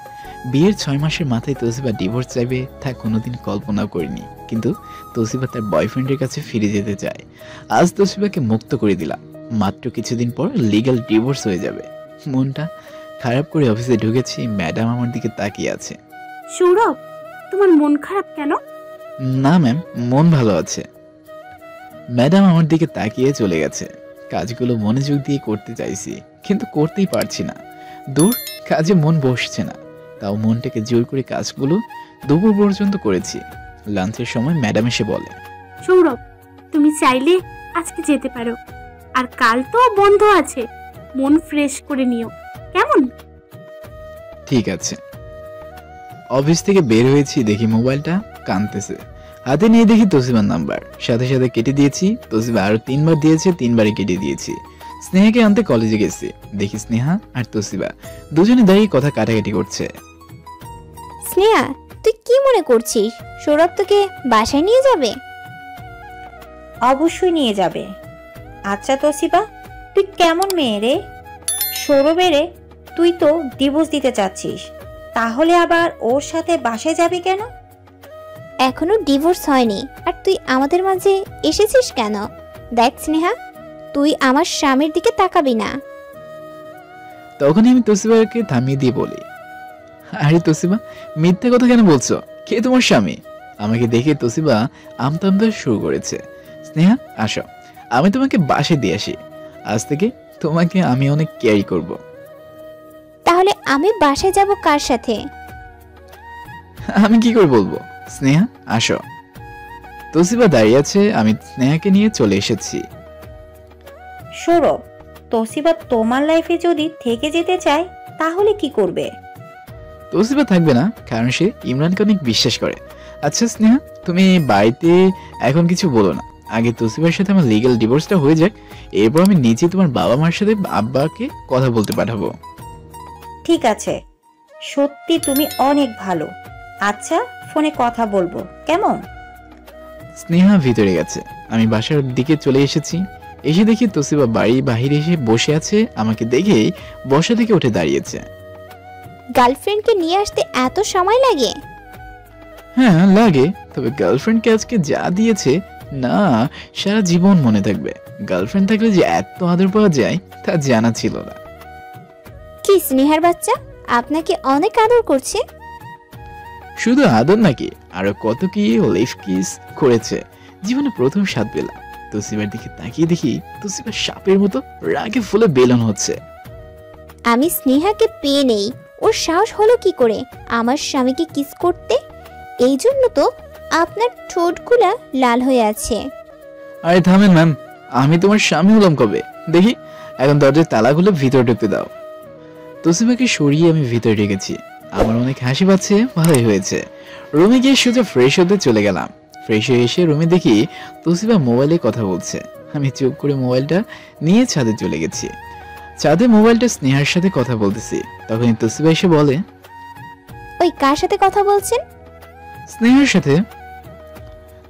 বিয়ের 6 মাসের মাথায় তসিবা ডিভোর্স চাইবে তা কোনোদিন কল্পনাও করিনি, কিন্তু তসিবা তার বয়ফ্রেন্ডের কাছে ফিরে যেতে চায়। আজ তসিবাকে মুক্ত করে দিলাম। মাত্র কিছুদিন পর লিগ্যাল ডিভোর্স হয়ে যাবে। মনটা খারাপ করে অফিসে ঢুকেছি। ম্যাডাম আমার দিকে তাকিয়ে আছে। সৌরভ, তোমার মন খারাপ কেন? না ম্যাম, মন ভালো আছে। ম্যাডাম আমার দিকে তাকিয়ে চলে গেছে। কাজগুলো মনোযোগ দিয়ে করতে চাইছি, কিন্তু করতেই পারছি না। দূর, কাজে মন বসছে না। তাও মনটাকে জোর করে কাজগুলো দুপুর পর্যন্ত করেছি। লাঞ্চের সময় ম্যাডাম এসে বলে, সৌরভ, তুমি চাইলে আজকে যেতে পারো, আর কাল তো বন্ধ আছে, মন ফ্রেশ করে নিও, কেমন? ঠিক আছে। অফিস থেকে বের হয়েছি, দেখি মোবাইলটা কাঁদতেছে। হাতে নিয়ে দেখি তসিবার নাম্বার, সাথে সাথে কেটে দিয়েছি। তসিবা আরো 3 বার দিয়েছে, 3 বারই কেটে দিয়েছি। স্নেহাকে আনতে কলেজে গেছি। দেখি স্নেহা আর তসিবা দুজনে দাঁড়িয়ে কথা কাটাকাটি করছে। স্নেহা, তুই কি মনে করছিস সৌরভ তোকে বাসায় নিয়ে যাবে? অবশ্যই নিয়ে যাবে। আচ্ছা তসিবা, তুই কেমন মেয়ে রে? সৌরভেরে তুই তো ডিভোর্স দিতে চাচ্ছিস, তাহলে আবার ওর সাথে বাসায় যাবি কেন? এখনো ডিভোর্স হয়নি, আর তুই আমাদের মাঝে এসেছিস কেন? দেখ স্নেহা, তুই আমার স্বামীর দিকে তাকাবি না। তখন আমি তসিবাকে থামিয়ে দিয়ে বলি, আরে তসিবা, মিথ্যে কথা কেন বলছো? কে তোমার স্বামী? আমাকে দেখে তসিবা আমতা আমতা শুরু করেছে। স্নেহা, আসো, আমি তোমাকে বাসায় দিয়ে আসি। আজ থেকে তোমাকে আমি অনেক কেয়ার করব। তাহলে আমি বাসায় যাব কার সাথে? আমি কি করে বলবো? স্নেহা, আসো। তসিবা দাঁড়িয়ে আছে, আমি স্নেহাকে নিয়ে চলে এসেছি। সৌরভ, তসিবা তোমার লাইফে যদি থেকে যেতে চায় তাহলে কি করবে? তসিবা থাকবে না, কারণ সে ইমরানকে অনেক বিশ্বাস করে। আচ্ছা স্নেহা, তুমি বাড়িতে এখন কিছু বলো না। আগে তসিবার সাথে আমার লিগ্যাল ডিভোর্সটা হয়ে যাক, এরপর আমি নিজে তোমার বাবা মার সাথে আব্বাকে কথা বলতে পাঠাবো। ঠিক আছে, সত্যি তুমি অনেক ভালো। আচ্ছা, ফোনে কথা বলবো, কেমন? স্নেহা ভিতরে গেছে। আমি বাসার দিকে চলে এসেছি। এসে দেখি তসিবা বাড়ি বাহিরে এসে বসে আছে। আমাকে দেখেই বসা থেকে উঠে দাঁড়িয়েছে। গার্লফ্রেন্ডকে নিয়ে আসতে এত সময় লাগে? হ্যাঁ লাগে, তবে গার্লফ্রেন্ডকে আজকে যা দিয়েছে না, সারা জীবন মনে থাকবে। গার্লফ্রেন্ড থাকলে যে এত আদর পাওয়া যায় তা জানা ছিল না। কি স্নেহার বাচ্চা আপনাকে অনেক আদর করছে? শুধু আদর নাকি, আরো কত কি লিফ কিস করেছে। জীবনে প্রথম স্বাদ পেলাম। তসিবার দিকে তাকিয়ে দেখি তসিবা সাপের মতো রাগে ফুলে বেলন হচ্ছে। আমি স্নেহাকে পেয়ে নেই, ওর সাহস হলো কি করে আমার স্বামীকে কিস করতে? এই জন্য তো আপনার ঠোঁটগুলা লাল হয়ে আছে। আরে থামেন ম্যাম, আমি তোমার স্বামী হলাম কবে? দেখি, এখন দরজার তালা খুলে ভিতরে ঢুকতে দাও। তসিবাকে সরিয়ে আমি ভিতরে ঢুকেছি। আমার অনেক হাসি পাচ্ছে, ভালোই হয়েছে। রুমে গিয়ে সোজা ফ্রেশ হতে চলে গেলাম। ফ্রেশ হয়ে এসে রুমে দেখি তসিবা মোবাইলে কথা বলছে। আমি চুপ করে মোবাইলটা নিয়ে ছাদে চলে গেছি। ছাদে মোবাইলটা স্নেহার সাথে কথা বলতেছি। তখন তসিবা এসে বলে, ওই কার সাথে কথা বলছেন? স্নেহার সাথে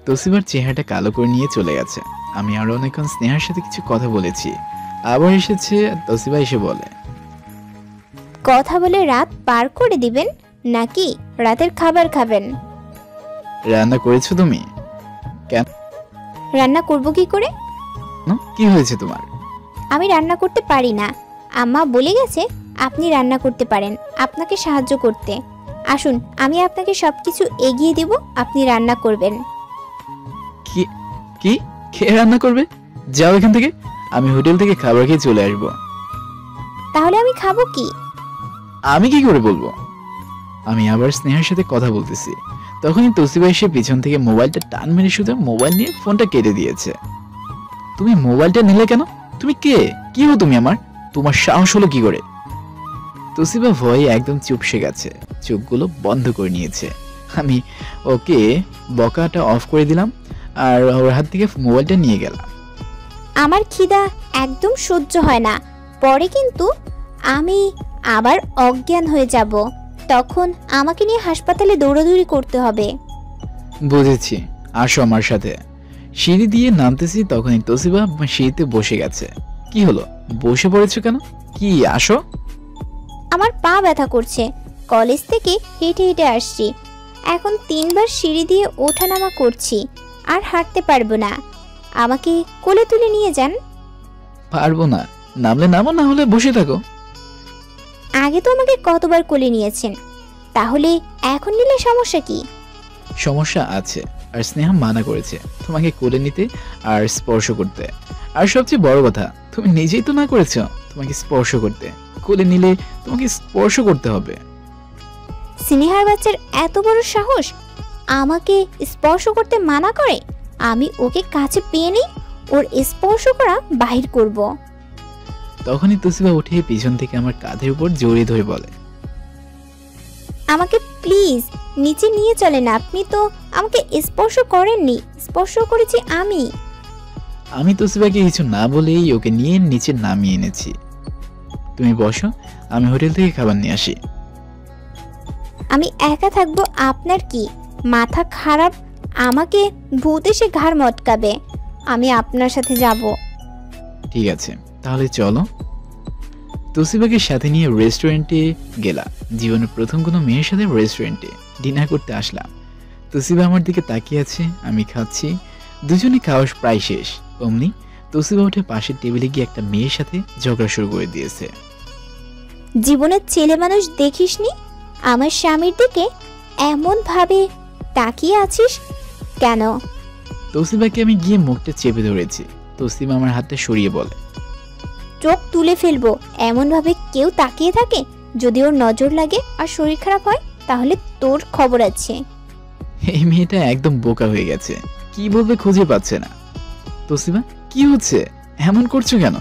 তসিবার চেহারাটা কালো করে নিয়ে চলে গেছে। আমি আরো অনেকক্ষণ স্নেহার সাথে কিছু কথা বলেছি। আবার এসেছে তসিবা, এসে বলে, কথা বলে রাত পার করে দিবেন নাকি রাতের খাবার খাবেন? রান্না করেছো তুমি? কেন? রান্না করব কি করে? কি হয়েছে তোমার? আমি রান্না করতে পারি না। আম্মা বলে গেছে আপনি রান্না করতে পারেন, আপনাকে সাহায্য করতে। আসুন, আমি আপনাকে সবকিছু এগিয়ে দেব, আপনি রান্না করবেন। কি কি কে রান্না করবে? যাও এখান থেকে, আমি হোটেল থেকে খাবার খেয়ে চলে আসবো। তাহলে আমি খাবো কি? আমি কি করে বলবো? আমি আবার স্নেহার সাথে কথা বলতেছি, তখনই তসিবা এসে পিছন থেকে মোবাইলটা টান মেরে শুধু মোবাইল নিয়ে ফোনটা কেটে দিয়েছে। তুমি মোবাইলটা নিলে কেন? তুমি কে? কি হো তুমি আমার? তোমার সাহস হলো কি করে? তসিবা ভয়ে একদম চুপসে গেছে, চোখগুলো বন্ধ করে নিয়েছে। আমি ওকে বকাটা অফ করে দিলাম আর ওর হাত থেকে মোবাইলটা নিয়ে গেলাম। আমার খিদা একদম সহ্য হয় না, পরে কিন্তু আমি আবার অজ্ঞান হয়ে যাব, তখন আমাকে নিয়ে হাসপাতালে দৌড়াদৌড়ি করতে হবে। বুঝেছি, আসো আমার সাথে। সিঁড়ি দিয়ে নামতেছি, তখনই তসিবা সিঁড়িতে বসে গেছে। কি হলো, বসে পড়েছো কেন? কি, আসো। আমার পা ব্যথা করছে, কলেজ থেকে হেঁটে হেঁটে আসছি, এখন 3 বার সিঁড়ি দিয়ে ওঠানামা করছি, আর হাঁটতে পারবো না। আমাকে কোলে তুলে নিয়ে যান। পারবো না, নামলে নামো, না হলে বসে থাকো। আগে তো আমাকে কতবার কোলে নিয়েছেন, তাহলে এখন নিলে সমস্যা কি? সমস্যা আছে, আর স্নেহা মানা করেছে তোমাকে কোলে নিতে আর স্পর্শ করতে। আর সবচেয়ে বড় কথা, তুমি নিজেই তো না করেছো তোমাকে স্পর্শ করতে। কোলে নিলে তোমাকে স্পর্শ করতে হবে। স্নেহার বাচ্চার এত বড় সাহস, আমাকে স্পর্শ করতে মানা করে। আমি ওকে কাছে পেয়ে নেই, ওর স্পর্শ করা বাহির করব। তখনই তসিবা উঠে পিছন থেকে আমার কাঁধের উপর জড়িয়ে ধরে বলে, আমাকে প্লিজ নিচে নিয়ে চলেন, আপনি তো আমাকে স্পর্শ করেননি, স্পর্শ করেছি আমি। আমি তসিবাকে কিছু না বলেই ওকে নিয়ে নিচে নামিয়ে এনেছি। তুমি বসো, আমি হোটেল থেকে খাবার নিয়ে আসি। আমি একা থাকবো, আপনার কি মাথা খারাপ? আমাকে ভূত এসে ঘাড় মটকাবে। আমি আপনার সাথে যাব। ঠিক আছে, তাহলে চলো। তসিবাকে সাথে নিয়ে রেস্টুরেন্টে গেলাম। জীবনের প্রথম কোনো মেয়ের সাথে রেস্টুরেন্টে ডিনার করতে আসলাম। তসিবা আমার দিকে তাকিয়ে আছে, আমি খাচ্ছি। দুজনে খাওয়া প্রায় শেষ, অমনি তসিবা উঠে পাশের টেবিলে গিয়ে একটা মেয়ের সাথে ঝগড়া শুরু করে দিয়েছে। জীবনের ছেলে মানুষ দেখিসনি? আমার স্বামীর দিকে এমন ভাবে তাকিয়ে আছিস কেন? তসিবাকে আমি গিয়ে মুখটা চেপে ধরেছি। তসিবা আমার হাতটা সরিয়ে বলে, চোখ তুলে ফেলবো। এমন ভাবে কেউ তাকিয়ে থাকে, যদি ওর নজর লাগে আর শরীর খারাপ হয়, তাহলে তোর খবর আছে। এই মেয়েটা একদম বোকা হয়ে গেছে, কি বলবে খুঁজে পাচ্ছে না। তসিবা, কি হচ্ছে? এমন করছো কেন?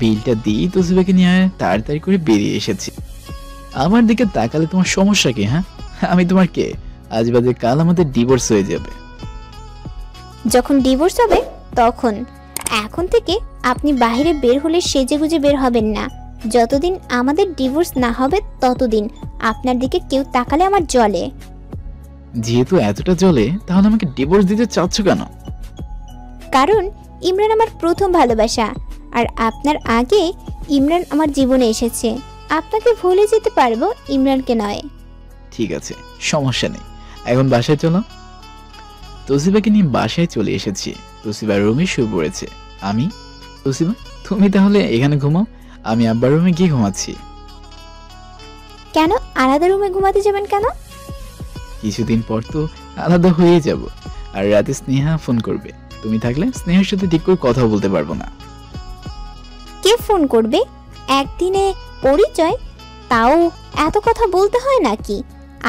বিলটা দিয়ে তসিবাকে নিয়ে তাড়াতাড়ি করে বেরিয়ে এসেছি। আমার দিকে তাকালে তোমার সমস্যা কি? হ্যাঁ, আমি তোমার কে? আজ বাদে কাল আমাদের ডিভোর্স হয়ে যাবে। যখন ডিভোর্স হবে তখন। এখন থেকে আপনি বাইরে বের হলে সেজেগুজে বের হবেন না। যতদিন আমাদের ডিভোর্স না হবে ততদিন আপনার দিকে কেউ তাকালে আমার জ্বলে। যেহেতু এতটা জ্বলে, তাহলে আমাকে ডিভোর্স দিতে চাচ্ছ কেন? কারণ ইমরান আমার প্রথম ভালোবাসা, আর আপনার আগে ইমরান আমার জীবনে এসেছে। আপনাকে ভুলে যেতে পারবো, ইমরানকে নয়। ঠিক আছে, সমস্যা নেই, এখন বাসায় চলো। তসিবাকে নিয়ে বাসায় চলে এসেছি। তসিবার রুমে শুয়ে পড়েছে। আমি, তসিবা তুমি তাহলে এখানে ঘুমাও, আমি আব্বার রুমে গিয়ে ঘুমাচ্ছি। কেন আলাদা রুমে ঘুমাতে যাবেন কেন? কিছুদিন পর তো আলাদা হয়ে যাব, আর রাতে স্নেহা ফোন করবে। তুমি থাকলে স্নেহার সাথে ঠিক করে কথা বলতে পারবো না। কে ফোন করবে? একদিনে পরিচয়, তাও এত কথা বলতে হয় নাকি?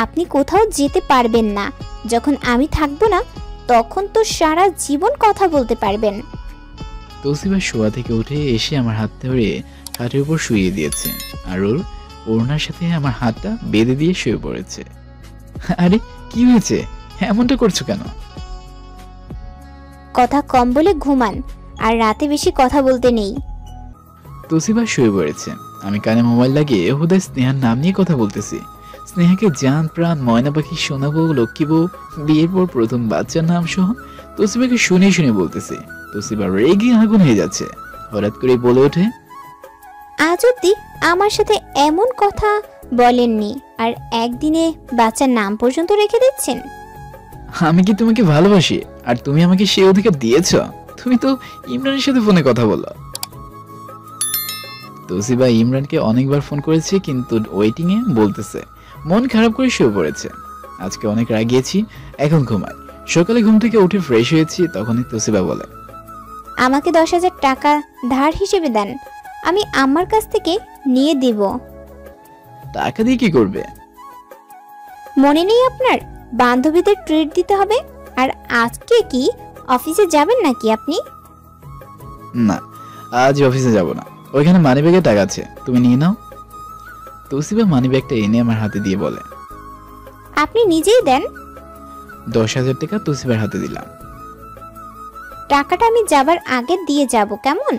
আপনি কোথাও যেতে পারবেন না। যখন আমি থাকবো না, তখন তো সারা জীবন কথা বলতে পারবেন। তসিবা শোয়া থেকে উঠে এসে আমার হাত ধরে খাটের উপর শুইয়ে দিয়েছে, আর ওর ওড়নার সাথে আমার হাতটা বেঁধে দিয়ে শুয়ে পড়েছে। আরে কি হয়েছে, এমনটা করছো কেন? কথা কম বলে ঘুমান, আর রাতে বেশি কথা বলতে নেই। তসিবা শুয়ে পড়েছে, আমি কানে মোবাইল লাগিয়ে হুদায় স্নেহার নাম নিয়ে কথা বলতেছি। স্নেহাকে জান প্রাণ ময়না পাখি সোনা বউ লক্ষ্মী বউ বিয়ের পর প্রথম বাচ্চার নাম সহ তোসিবাকে শুনে শুনে বলতেছে। তোসিবা রেগে আগুন হয়ে যাচ্ছে। হঠাৎ করে বলে ওঠে, আজ অব্দি আমার সাথে এমন কথা বলেননি, আর একদিনে বাচ্চার নাম পর্যন্ত রেখে দিচ্ছেন। আমি কি তোমাকে ভালোবাসি আর তুমি আমাকে সেই অধিকার দিয়েছ? তুমি তো ইমরানের সাথে ফোনে কথা বলো। তোসিবা ইমরানকে অনেকবার ফোন করেছে, কিন্তু ওয়েটিং এ বলতেছে। মন খারাপ করে শুয়ে পড়েছে। আজকে অনেক রাগিয়েছি, এখন ঘুমাই। সকালে ঘুম থেকে উঠে ফ্রেশ হয়েছি, তখনই তোসিবা বলে, আমাকে 10,000 টাকা ধার হিসেবে দেন, আমি আমার কাছ থেকে নিয়ে দিব। টাকা দিয়ে কি করবে? মনে নেই আপনার, বান্ধবীদের ট্রিট দিতে হবে। আর আজকে কি অফিসে যাবেন নাকি আপনি? না, আজ অফিসে যাব না। ওইখানে মানিব্যাগে টাকা আছে, তুমি নিয়ে নাও। তোসিবা মানিব্যাগটা এনে আমার হাতে দিয়ে বলে, আপনি নিজেই দেন। 10,000 টাকা তোসিবার হাতে দিলাম। টাকাটা আমি যাবার আগে দিয়ে যাব, কেমন?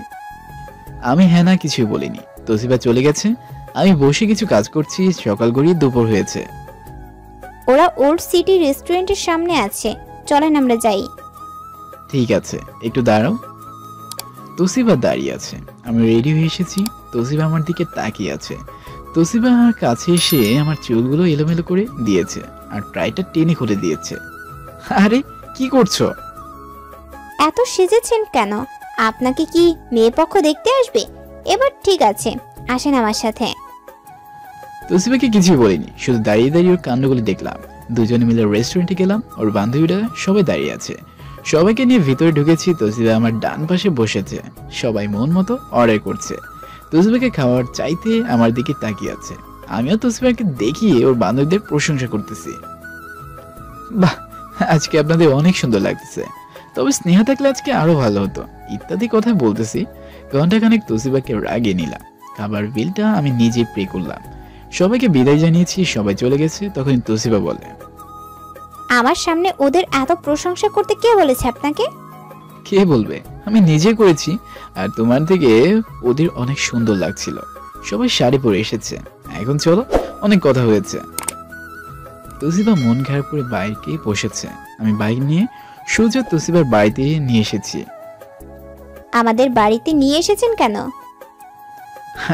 আমি হ্যাঁ না কিছুই বলিনি। তোসিবা চলে গেছে। আমি বসে কিছু কাজ করছি। সকাল গড়িয়ে দুপুর হয়েছে। ওরা ওল্ড সিটি রেস্টুরেন্টের সামনে আছে, চলেন আমরা যাই। ঠিক আছে, একটু দাঁড়াও। তোসিবা দাঁড়িয়ে আছে। আমি রেডি হয়ে এসেছি। তোসিবা আমার দিকে তাকিয়ে আছে। তোসিবা আমার কাছে এসে আমার চুলগুলো এলোমেলো করে দিয়েছে আর ট্রাইটা টেনে খুলে দিয়েছে। আরে কি করছো? এত সেজেছেন কেন? আপনাকে কি মেয়ে পক্ষ দেখতে আসবে? এবার ঠিক আছে, আসেন আমার সাথে। তোসিবাকে কিছু বলিনি, শুধু দাঁড়িয়ে দাঁড়িয়ে ওর কাণ্ডগুলি দেখলাম। দুজনে মিলে রেস্টুরেন্টে গেলাম। ওর বান্ধবীরা সবাই দাঁড়িয়ে আছে। সবাইকে নিয়ে ভিতরে ঢুকেছি। তোসিবা আমার ডান পাশে বসেছে। সবাই মন মতো অর্ডার করছে। তোসিবাকে খাওয়ার চাইতে আমার দিকে তাকিয়ে আছে। আমিও তোসিবাকে দেখিয়ে ওর বান্ধবীদের প্রশংসা করতেছি। বাহ, আজকে আপনাদের অনেক সুন্দর লাগতেছে, তবে স্নেহা থাকলে আজকে আরো ভালো হতো, ইত্যাদি কথা বলতেছি। ঘন্টাখানেক তোসিবাকে রাগিয়ে নিলাম। খাবার বিলটা আমি নিজে পে করলাম। সবাইকে বিদায় জানিয়েছি। সবাই চলে গেছে। তখন তোসিবা বলে, আমার সামনে ওদের এত প্রশংসা করতে কে বলেছে আপনাকে? কে বলবে, আমি নিজে করেছি। আর তোমার থেকে ওদের অনেক সুন্দর লাগছিল। সবাই শাড়ি পরে এসেছে। এখন চলো, অনেক কথা হয়েছে। তোসিবা মন খারাপ করে বাইকে বসেছে। আমি বাইক নিয়ে সোজা তোসিবার বাড়িতে নিয়ে এসেছি। আমাদের বাড়িতে নিয়ে এসেছেন কেন?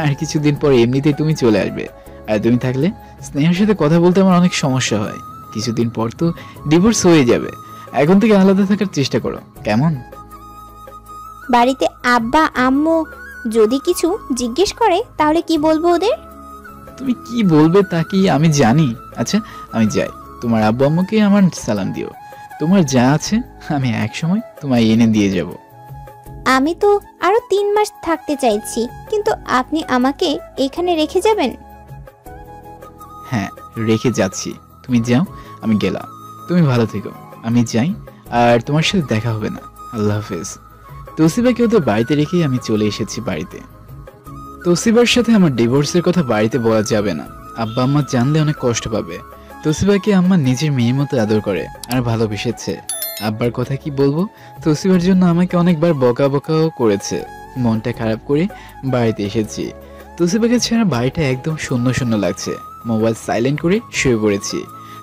আর কিছুদিন পর এমনিতেই তুমি চলে আসবে। আর তুমি থাকলে স্নেহার সাথে কথা বলতে আমার অনেক সমস্যা হয়। কিছুদিন পর তো ডিভোর্স হয়ে যাবে। এখন থেকে আলাদা থাকার চেষ্টা করো, কেমন? বাড়িতে আব্বা আম্মু যদি কিছু জিজ্ঞেস করে তাহলে কি বলবো ওদের? তুমি কি বলবে তা কি আমি জানি। আচ্ছা, আমি যাই। তোমার আব্বু আম্মুকে আমার সালাম দিও। তোমার যা আছে আমি একসময় তোমায় এনে দিয়ে যাব। আমি তো আরো 3 মাস থাকতে চাইছি, কিন্তু আপনি আমাকে এখানে রেখে যাবেন? হ্যাঁ, রেখে যাচ্ছি। তুমি যাও, আমি গেলাম। তুমি ভালো থেকো। আমি যাই, আর তোমার সাথে দেখা হবে না। আল্লাহ হাফেজ। তোসিবাকে ওদের বাড়িতে রেখে আমি চলে এসেছি বাড়িতে। তোসিবার সাথে আমার ডিভোর্সের কথা বাড়িতে বলা যাবে না। আব্বা আম্মা জানলে অনেক কষ্ট পাবে। তোসিবাকে আম্মা নিজের মেয়ের মতো আদর করে আর ভালোবেসেছে। আব্বার কথা কি বলবো, তোসিবার জন্য আমাকে অনেকবার বকা বকাও করেছে। মনটা খারাপ করে বাড়িতে এসেছি। তোসিবাকে ছাড়া বাড়িটা একদম শূন্য শূন্য লাগছে। মোবাইল সাইলেন্ট করে শুয়ে পড়েছি।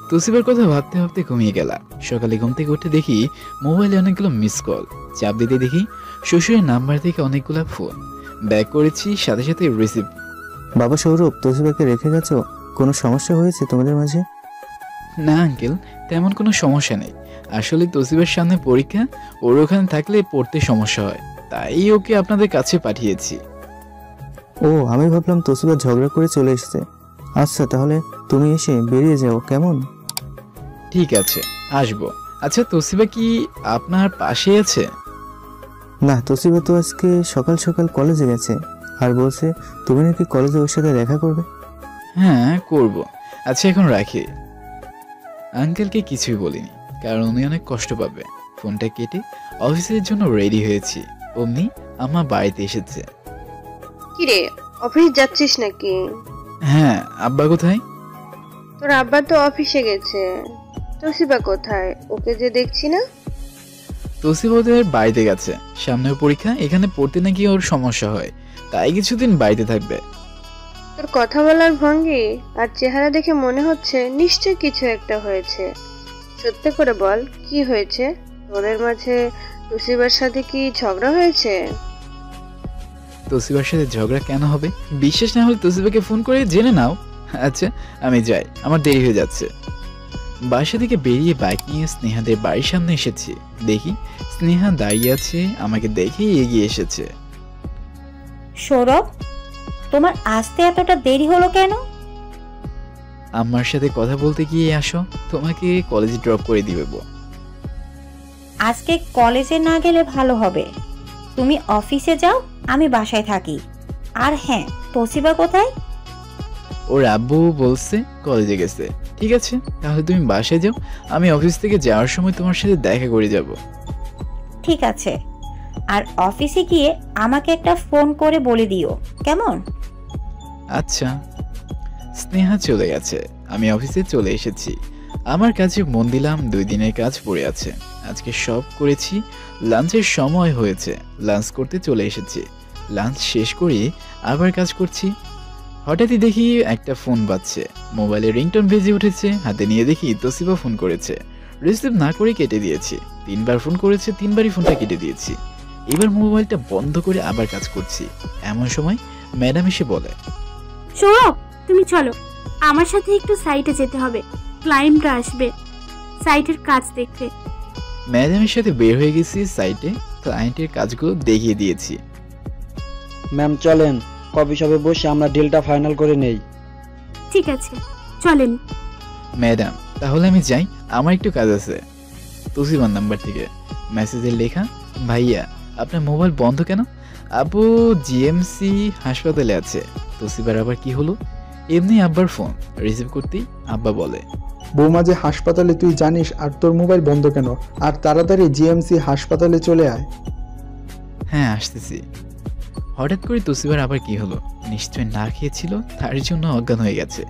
তোসিবার কথা ভাবতে ভাবতে ঘুমিয়ে গেলাম। সকালে ঘুম থেকে উঠে দেখি মোবাইলে অনেকগুলো মিস কল। চাপ দিতে দেখি শ্বশুরের নাম্বার থেকে অনেকগুলো ফোন। ব্যাক করেছি, সাথে সাথে রিসিভ। বাবা সৌরভ, তোসিবাকে রেখে গেছো? কোনো সমস্যা হয়েছে তোমাদের মাঝে? না আঙ্কেল, তেমন কোনো সমস্যা নেই। আসলে তোসিবার সামনে পরীক্ষা, ওর ওখানে থাকলে পড়তে সমস্যা হয়, তাই ওকে আপনাদের কাছে পাঠিয়েছি। ও, আমি ভাবলাম তোসিবা ঝগড়া করে চলে এসেছে। আচ্ছা, তাহলে তুমি এসে বেরিয়ে যাও, কেমন? ঠিক আছে, আসবো। আচ্ছা, তোসিবা কি আপনার পাশে আছে? না, তোসিবা তো আজকে সকাল সকাল কলেজে গেছে আর বলছে তুমি নাকি কলেজে ওর সাথে দেখা করবে। হ্যাঁ, করব। আচ্ছা, এখন রাখি। আঙ্কেলকে কিছুই বলিনি, কারণ উনি অনেক কষ্ট পাবে। ফোনটা কেটে অফিসের জন্য রেডি হয়েছি। অমনি আমার বাড়িতে এসেছে। কিরে, অফিস যাচ্ছিস নাকি? হ্যাঁ। আব্বা কোথায়? তোর আব্বা তো অফিসে গেছে। তোসিবা কোথায়? ওকে যে দেখছি না। তোসিবা ওদের বাড়িতে গেছে। সামনের পরীক্ষা, এখানে পড়তে নাকি ওর সমস্যা হয়, তাই কিছুদিন বাড়িতে থাকবে। তোর কথা বলার ভঙ্গি আর চেহারা দেখে মনে হচ্ছে নিশ্চয় কিছু একটা হয়েছে। সত্যি করে বল, কি হয়েছে? তোদের মাঝে তুসিবার সাথে কি ঝগড়া হয়েছে? তোসিবার সাথে ঝগড়া কেন হবে? বিশ্বাস না হলে তোসিবাকে ফোন করে জেনে নাও। আচ্ছা আমি যাই, আমার দেরি হয়ে যাচ্ছে। বাসা থেকে বেরিয়ে বাইক নিয়ে স্নেহাদের বাড়ির সামনে এসেছি। দেখি স্নেহা দাঁড়িয়ে আছে, আমাকে দেখেই এগিয়ে এসেছে। সৌরভ, তোমার আসতে এতটা দেরি হলো কেন? আমার সাথে কথা বলতে গিয়ে আসো, তোমাকে কলেজে ড্রপ করে দিবে। আজকে কলেজে না গেলে ভালো হবে। তুমি অফিসে যাও, আমি বাসায় থাকি। আর হ্যাঁ, তোসিবা কোথায়? ওর আব্বু বলছে কলেজে গেছে। ঠিক আছে, তাহলে তুমি বাসায় যাও, আমি অফিস থেকে যাওয়ার সময় তোমার সাথে দেখা করে যাব। ঠিক আছে, আর অফিসে গিয়ে আমাকে একটা ফোন করে বলে দিও, কেমন? আচ্ছা। স্নেহা চলে গেছে, আমি অফিসে চলে এসেছি। আমার কাজে মন দিলাম, 2 দিনের কাজ পড়ে আছে। আজকে সব করেছি। লাঞ্চের সময় হয়েছে, লাঞ্চ করতে চলে এসেছি। লাঞ্চ শেষ করে আবার কাজ করছি। হঠাৎই দেখি একটা ফোন বাজছে, মোবাইলে রিংটোন বেজে উঠেছে। হাতে নিয়ে দেখি তোসিবা ফোন করেছে। রিসিভ না করে কেটে দিয়েছি। 3বার ফোন করেছে, 3বারই ফোনটা কেটে দিয়েছি। এবার মোবাইলটা বন্ধ করে আবার কাজ করছি। এমন সময় ম্যাডাম এসে বলে, সৌরভ তুমি চলো, আমার সাথে একটু সাইটে যেতে হবে, ক্লায়েন্টরা আসবে সাইটের কাজ দেখতে। ম্যাডামের সাথে বের হয়ে গেছি সাইটে, ক্লায়েন্টের কাজগুলো দেখিয়ে দিয়েছি। ম্যাম চলেন, কফি শপে বসে আমরা ডিলটা ফাইনাল করে নেই। ঠিক আছে চলেন। ম্যাডাম তাহলে আমি যাই, আমার একটু কাজ আছে। তোসিবার নাম্বার থেকে মেসেজে লেখা, ভাইয়া আপনার মোবাইল বন্ধ কেন? আব্বু জিএমসি হাসপাতালে আছে। তোসিবার আবার কি হলো? এমনি আব্বার ফোন রিসিভ করতেই আব্বা বলে, বৌমা যে হাসপাতালে তুই জানিস, আর তোর মোবাইল বন্ধ কেন? আর তাড়াতাড়ি জিএমসি হাসপাতালে চলে আয়। হ্যাঁ আসতেছি। হঠাৎ করে তোসিবার আবার কি হলো? নিশ্চয় না খেয়েছিল, তার জন্য অজ্ঞান হয়ে গেছে।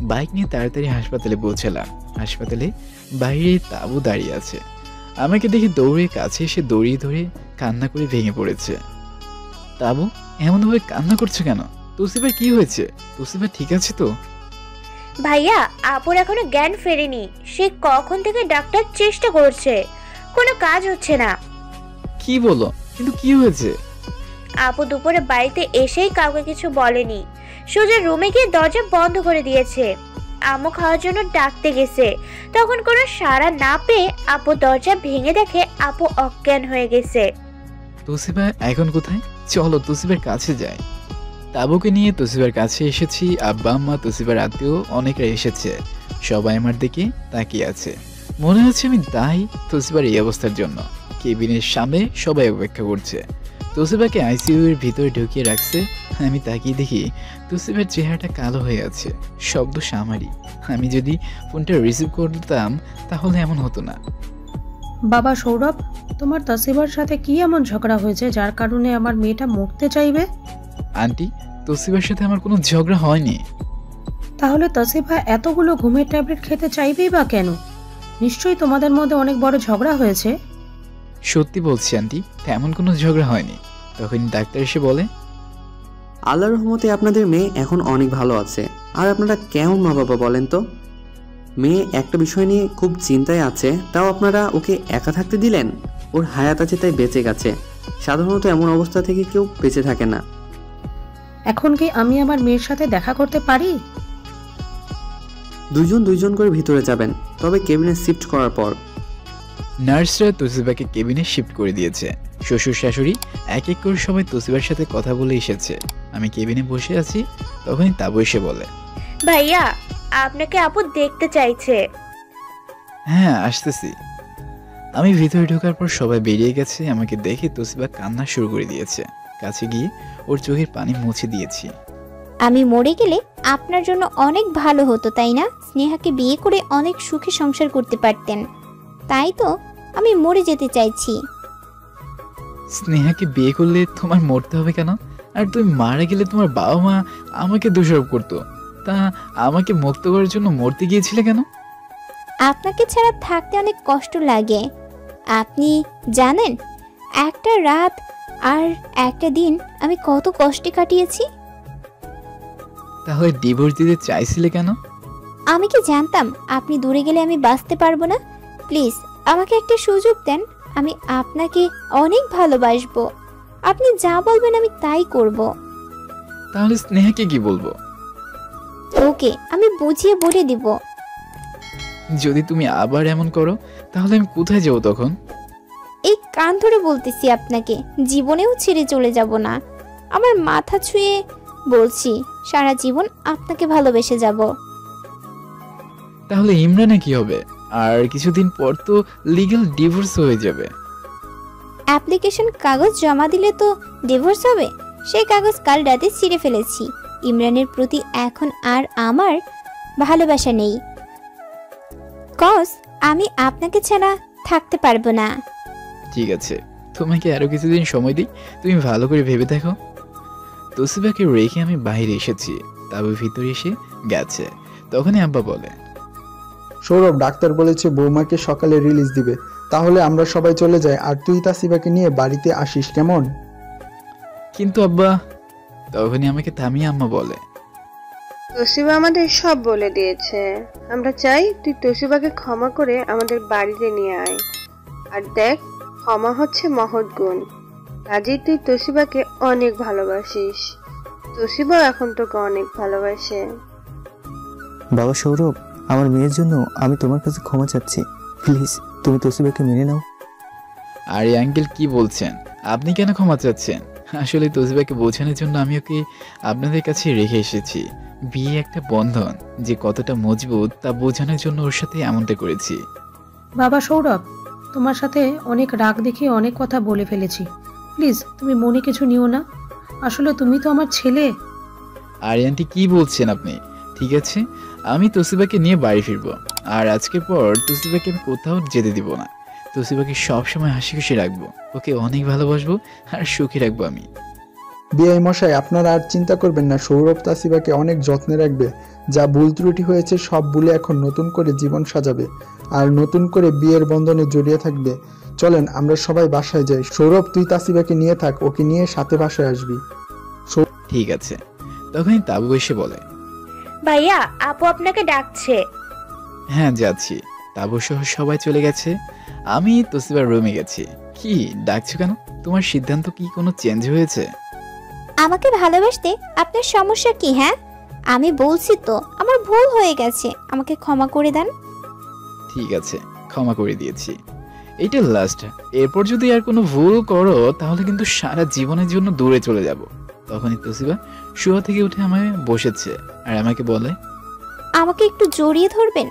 বাইক নিয়ে তাড়াতাড়ি হাসপাতালে পৌঁছালাম। হাসপাতালে বাইরে তাবু দাঁড়িয়ে আছে। আমাকে দেখে দৌড়ে কাছে এসে দড়িয়ে ধরে কান্না করে ভেঙে পড়েছে। তাবু এমনভাবে কান্না করছে কেন? তোসিবার কি হয়েছে? তোসিবার ঠিক আছে তো? ভাইয়া, আপুর এখনো জ্ঞান ফেরেনি। সে কখন থেকে ডাক্তার চেষ্টা করছে, কোনো কাজ হচ্ছে না। কি বলো? কিন্তু কি হয়েছে? আপু দুপুরে বাড়িতে এসেই কাউকে কিছু বলেনি, সোজা রুমে গিয়ে দরজা বন্ধ করে দিয়েছে। আম্মু খাওয়ার জন্য ডাকতে গেছে, তখন কোনো সাড়া না পেয়ে আপু দরজা ভেঙে দেখে আপু অজ্ঞান হয়ে গেছে। তোসিবা এখন কোথায়? চলো তোসিবার কাছে যাই। তাবুকে নিয়ে তোসিবার কাছে এসেছি। আব্বা আম্মা, তোসিবার আত্মীয় অনেকরা এসেছে। সবাই আমার দিকে তাকিয়ে আছে। মনে হচ্ছে আমি দায়ী তোসিবার এই অবস্থার জন্য। কেবিনের সামনে সবাই অপেক্ষা করছে। তোসিবাকে আইসিইউ এর ভিতরে ঢুকিয়ে রাখছে। আমি তাকিয়ে দেখি তোসিবার চেহারাটা কালো হয়ে আছে। শব্দ আমারই। আমি যদি ফোনটা রিসিভ করতাম তাহলে এমন হতো না। বাবা সৌরভ, তোমার তাসিবার সাথে কি এমন ঝগড়া হয়েছে যার কারণে আমার মেয়েটা মরতে চাইবে? আন্টি, তোসিবার সাথে আমার কোনো ঝগড়া হয়নি। তাহলে তাসিবা এতগুলো ঘুমের ট্যাবলেট খেতে চাইবেই বা কেন? নিশ্চয়ই তোমাদের মধ্যে অনেক বড় ঝগড়া হয়েছে। সত্যি বলছি আন্টি, তেমন কোনো ঝগড়া হয়নি। তখন ডাক্তার এসে বলে, আল্লাহর রহমতে আপনাদের মেয়ে এখন অনেক ভালো আছে। আর আপনারা কেমন মা বাবা বলেন তো? মেয়ে একটা বিষয় নিয়ে খুব চিন্তায় আছে, তাও আপনারা ওকে একা থাকতে দিলেন। ওর হায়াত আছে তাই বেঁচে গেছে। সাধারণত এমন অবস্থা থেকে কেউ বেঁচে থাকে না। এখন কি আমি আমার মেয়ের সাথে দেখা করতে পারি? দুইজন করে ভিতরে যাবেন, তবে কেবিনে শিফট করার পর। নার্সরা তোসিবাকে কেবিনে শিফট করে দিয়েছে। শ্বশুর শাশুড়ি এক এক করে সবাই তোসিবার সাথে কথা বলে এসেছে। আমি কেবিনে বসে আছি, তখনই তাবু এসে বলে, ভাইয়া আপনাকে আপু দেখতে চাইছে। হ্যাঁ আসতেছি। আমি ভিতরে ঢোকার পর সবাই বেরিয়ে গেছে। আমাকে দেখে তোসিবা কান্না শুরু করে দিয়েছে। কাছে গিয়ে ওর চোখের পানি মুছে দিয়েছি। আমি মরে গেলে আপনার জন্য অনেক ভালো হতো, তাই না? স্নেহাকে বিয়ে করে অনেক সুখে সংসার করতে পারতেন। তাই তো আমি মরে যেতে চাইছি। স্নেহাকে বিয়ে করলে তোমার মরতে হবে কেন? আর তুমি মারা গেলে তোমার বাবা মা আমাকে দোষারোপ করতো। তা আমাকে মুক্ত করার জন্য মরতে গিয়েছিলে কেন? আপনাকে ছাড়া থাকতে অনেক কষ্ট লাগে। আপনি জানেন একটা রাত আর একটা দিন আমি কত কষ্টে কাটিয়েছি। তাহলে ডিভোর্স দিতে চাইছিলে কেন? আমি কি জানতাম আপনি দূরে গেলে আমি বাঁচতে পারবো না? প্লিজ আমাকে একটা সুযোগ দেন, আমি আপনাকে অনেক ভালোবাসবো। আপনি যা বলবেন আমি তাই করব। তাহলে স্নেহাকে কি বলবো? ওকে, আমি বুঝিয়ে বলে দিব। যদি তুমি আবার এমন করো তাহলে আমি কোথায় যাব তখন? এই কান ধরে বলতেছি আপনাকে, জীবনেও ছেড়ে চলে যাব না। আমার মাথা ছুঁয়ে বলছি, সারা জীবন আপনাকে ভালোবেসে যাব। তাহলে ইমরানে কি হবে? আর কিছুদিন পর তো লিগ্যাল ডিভোর্স হয়ে যাবে। অ্যাপ্লিকেশন কাগজ জমা দিলে তো ডিভোর্স হবে। সেই কাগজ কাল রাতে ছিঁড়ে ফেলেছি। ইমরানের প্রতি এখন আর আমার ভালোবাসা নেই, কজ আমি আপনাকে ছাড়া থাকতে পারবো না। ঠিক আছে, তোমাকে আরো কিছুদিন সময় দিই, তুমি ভালো করে ভেবে দেখো। তোসিবাকে রেখে আমি বাইরে এসেছি, তারপর ভিতরে এসে গেছে। তখনই আব্বা বলে, সৌরভ, ডাক্তার বলেছে বৌমাকে সকালে রিলিজ দিবে, তাহলে আমরা সবাই চলে যাই আর তুই তাসিবাকে নিয়ে বাড়িতে আসিস, কেমন? কিন্তু আব্বা। তখনই আমাকে থামিয়ে আম্মা বলে, তোসিবা আমাদের সব বলে দিয়েছে। আমরা চাই তুই তোসিবাকে ক্ষমা করে আমাদের বাড়িতে নিয়ে আয়। আর দেখ, ক্ষমা হচ্ছে মহৎ গুণ। কাজেই তুই তোসিবাকে অনেক ভালোবাসিস, তোসিবাও এখন তোকে অনেক ভালোবাসে। বাবা সৌরভ, আমার মেয়ের জন্য আমি তোমার কাছে ক্ষমা চাচ্ছি। প্লিজ তুমি তোসিবাকে মেনে নাও। আর এই আঙ্কেল কি বলছেন? আপনি কেন ক্ষমা চাচ্ছেন? আসলে তোসিবাকে বোঝানোর জন্য আমি ওকে আপনাদের কাছে রেখে এসেছি। বিয়ে একটা বন্ধন, যে কতটা মজবুত তা বোঝানোর জন্য ওর সাথে এমনটা করেছি। বাবা সৌরভ, তোমার সাথে অনেক রাগ দেখিয়ে অনেক কথা বলে ফেলেছি। প্লিজ তুমি মনে কিছু নিও না। আসলে তুমি তো আমার ছেলে। আর আন্টি কি বলছেন আপনি? ঠিক আছে, আমি তোসিবাকে নিয়ে বাড়ি ফিরবো। আর আজকের পর তোসিবাকে আমি কোথাও যেতে দিব না। তোসিবাকে সবসময় হাসি খুশি রাখবো, ওকে অনেক ভালোবাসবো আর সুখী রাখবো আমি। বিআই মশাই, আপনারা আর চিন্তা করবেন না, সৌরভ তাসিবাকে অনেক যত্নে রাখবে। যা ভুল ত্রুটি হয়েছে সব ভুলে এখন নতুন করে জীবন সাজাবে আর নতুন করে বিয়ের বন্ধনে জড়িয়ে থাকবে। চলেন আমরা সবাই বাসায় যাই। সৌরভ, তুই তাসিবাকে নিয়ে থাক, ওকে নিয়ে সাথে বাসায় আসবি। ঠিক আছে। তখনই তাবু এসে বলে, ভাইয়া, আপু আপনাকে ডাকছে। হ্যাঁ যাচ্ছি। তাবু সহ সবাই চলে গেছে, আমি তোসিবার রুমে গেছি। কি ডাকছো কেন? তোমার সিদ্ধান্ত কি কোনো চেঞ্জ হয়েছে? আমাকে ভালোবাসতে আপনার সমস্যা কি? হ্যাঁ, আমি বলছি তো আমার ভুল হয়ে গেছে, আমাকে ক্ষমা করে দেন। ঠিক আছে, ক্ষমা করে দিয়েছি। এইটা লাস্ট। এরপর যদি আর কোনো ভুল করো তাহলে কিন্তু সারা জীবনের জন্য দূরে চলে যাব। তখনই তোসিবা শুয়া থেকে উঠে আমায় বসেছে আর আমাকে বলে, আমাকে একটু জড়িয়ে ধরবেন?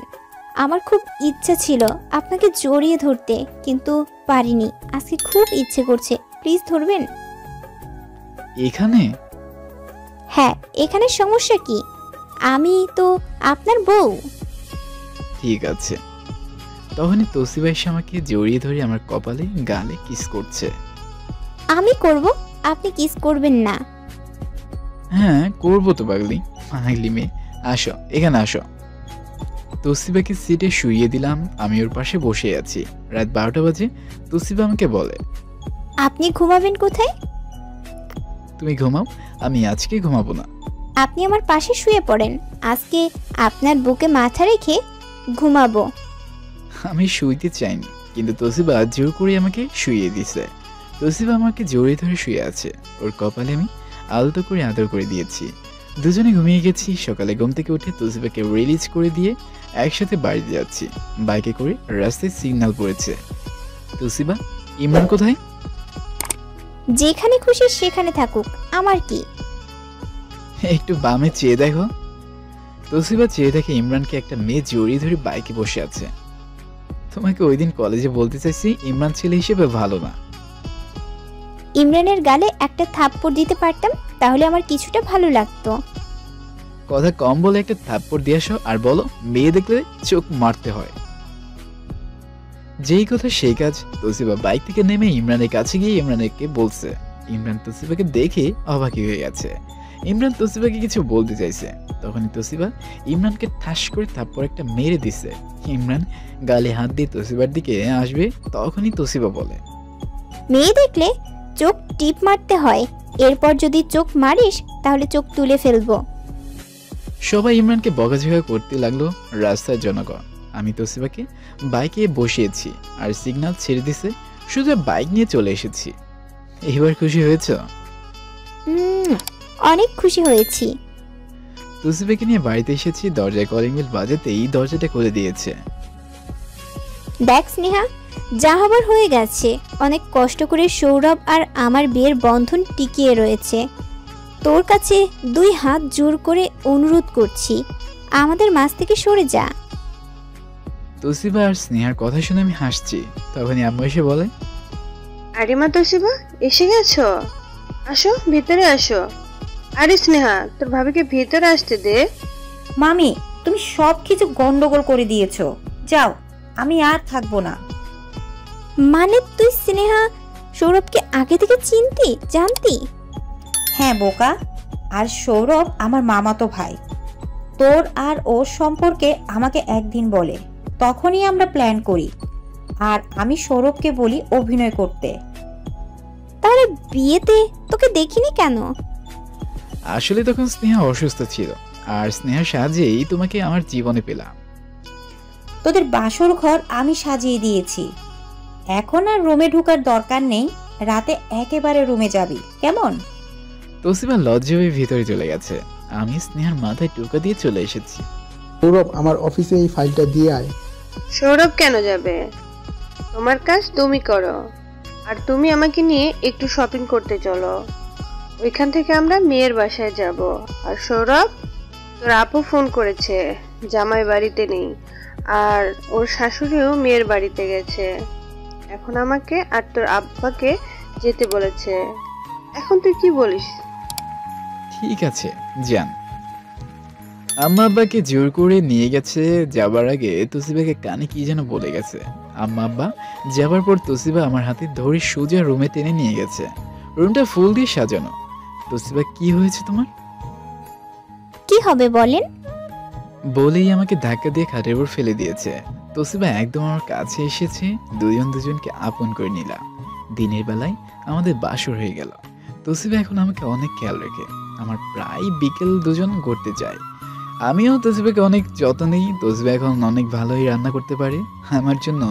আমার খুব ইচ্ছা ছিল আপনাকে জড়িয়ে ধরতে, কিন্তু পারিনি। আজকে খুব ইচ্ছে করছে, প্লিজ ধরবেন? এখানে? হ্যাঁ, এখানে সমস্যা কি? আমি তো আপনার বউ। ঠিক আছে। তখনই তোসিবা এসে আমাকে জড়িয়ে ধরে আমার কপালে গালে কিস করছে। আমি করব, আপনি কিস করবেন না? হ্যাঁ করবো তো পাগলি, পাগলি মেয়ে। আসো, এখানে আসো। তোসিবাকে সিটে শুইয়ে দিলাম, আমি ওর পাশে বসে আছি। রাত 12টা বাজে। তোসিবা আমাকে বলে, আপনি ঘুমাবেন কোথায়? তুমি ঘুমাও, আমি আজকে ঘুমাবো না। আপনি আমার পাশে শুয়ে পড়েন, আজকে আপনার বুকে মাথা রেখে ঘুমাবো। আমি শুইতে চাইনি, কিন্তু তোসিবা জোর করে আমাকে শুইয়ে দিছে। তোসিবা আমাকে জড়িয়ে ধরে শুয়ে আছে, ওর কপালে আমি আলতো করে আদর করে দিয়েছি। দুজনে ঘুমিয়ে গেছি। সকালে ঘুম থেকে উঠে তোসিবাকে রিলিজ করে দিয়ে একসাথে বাড়িতে যাচ্ছি। বাইকে করে রাস্তায় সিগন্যাল পড়েছে। তোসিবা, ইমরান কোথায়? যেখানে খুশি সেখানে থাকুক, আমার কি। একটু বামে চেয়ে দেখো। তোসিবা চেয়ে দেখে ইমরানকে একটা মেয়ে জড়িয়ে ধরে বাইকে বসে আছে। তোমাকে ওই দিন কলেজে বলতে চাইছি ইমরান ছেলে হিসেবে ভালো না। ইমরানের গালে একটা থাপ্পড় দিতে পারতাম, তাহলে আমার কিছুটা ভালো লাগতো। কথা কম বলে একটা থাপ্পড় দিয়ে আসো আর বলো মেয়ে দেখলে চোখ মারতে হয়। যেই কথা সেই কাজ। তোসিবা বাইক থেকে নেমে ইমরানের কাছে গিয়ে ইমরানকে বলছে। ইমরান তোসিবাকে দেখে অবাকি হয়ে গেছে। ইমরান তোসিবাকে কিছু বলতে চাইছে, তখনই তোসিবা ইমরানকে ঠাস করে থাপ্পড় একটা মেরে দিছে। ইমরান গালে হাত দিয়ে তোসিবার দিকে আসবে, তখনই তোসিবা বলে, মেয়ে দেখলে চোখ টিপ মারতে হয়, এরপর যদি চোখ মারিস তাহলে চোখ তুলে ফেলবো। সবাই ইমরানকে বকাঝকা করতে লাগলো রাস্তার জনগণ। আমি তোসিবাকে বাইকে বসিয়েছি আর সিগন্যাল ছেড়ে দিছে, সোজা বাইক নিয়ে চলে এসেছি। এবার খুশি হয়েছ? অনেক খুশি হয়েছি। তোসিবাকে নিয়ে বাড়িতে এসেছি, দরজায় কলিং বেল বাজাতেই দরজাটা খুলে দিয়েছে। দেখ স্নেহা, যা হবার হয়ে গেছে। অনেক কষ্ট করে সৌরভ আর আমার বিয়ের বন্ধন টিকিয়ে রয়েছে। তোর কাছে 2 হাত জোর করে অনুরোধ করছি, আমাদের মাঝ থেকে সরে যা। তোসিবা আর স্নেহার কথা শুনে আমি হাসছি। তখনই আম্মু এসে বলে, আরে মা তোসিবা, এসে গেছো? আসো, ভিতরে আসো। আরে স্নেহা, তোর ভাবিকে ভিতরে আসতে দে। মামি, তুমি সব কিছু গন্ডগোল করে দিয়েছো। যাও, আমি আর থাকবো না। মানে তুই স্নেহা সৌরভকে আগে থেকে জানতি? হ্যাঁ বোকা, আর সৌরভ আমার মামাতো ভাই। তোর আর ওর সম্পর্কে আমাকে একদিন বলে, তখনই আমরা প্ল্যান করি। আর আমি সৌরভকে বলি অভিনয় করতে। তাহলে বিয়েতে তোকে দেখিনি কেন? আসলে তখন স্নেহা অসুস্থ ছিল, আর স্নেহার সাহায্যেই তোমাকে আমার জীবনে পেলাম। তোদের বাসর ঘর আমি সাজিয়ে দিয়েছি, এখন আর রুমে ঢোকার দরকার নেই। রাতে একেবারে রুমে যাবি, কেমন? তোসিবা লজ্জা হয়ে ভিতরে চলে গেছে। আমি স্নেহার মাথায় টোকা দিয়ে চলে এসেছি। সৌরভ, আমার অফিসে এই ফাইলটা দিয়ে আয়। সৌরভ কেন যাবে? তোমার কাজ তুমি করো, আর তুমি আমাকে নিয়ে একটু শপিং করতে চলো। ওইখান থেকে আমরা মেয়ের বাসায় যাব। আর সৌরভ, তোর আপু ফোন করেছে, জামাই বাড়িতে নেই, আর ওর শাশুড়িও মেয়ের বাড়িতে গেছে। এখন আমাকে আর তোর আব্বাকে যেতে বলেছে। এখন তুই কি বলিস? ঠিক আছে, যান। আম্মা আব্বাকে জোর করে নিয়ে গেছে। যাবার আগে তোসিবাকে কানে কি যেন বলে গেছে। আম্মা আব্বা যাবার পর তোসিবা আমার হাতে ধরে সোজা রুমে টেনে নিয়ে গেছে। রুমটা ফুল দিয়ে সাজানো। তোসিবা, কি হয়েছে তোমার? কি হবে বলেন? বলেই আমাকে ধাক্কা দিয়ে খাটের উপর ফেলে দিয়েছে। তোসিবা একদম আমার কাছে এসেছে। দুজনকে আপন করে নিলাম। দিনের বেলায় আমাদের বাসর হয়ে গেল। তোসিবা এখন আমাকে অনেক খেয়াল রেখে। আমার প্রায় বিকেল দুজন ঘুরতে যায়। আমিও তোসিবাকে অনেক যত্ন নিই। তোসিবা এখন অনেক ভালোই রান্না করতে পারে। আমার জন্য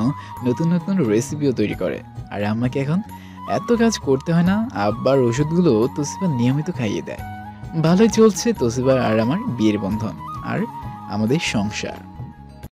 নতুন নতুন রেসিপিও তৈরি করে। আর আমাকে এখন এত কাজ করতে হয় না। আব্বার ওষুধগুলো তোসিবা নিয়মিত খাইয়ে দেয়। ভালোই চলছে তোসিবা আর আমার বিয়ের বন্ধন আর আমাদের সংসার।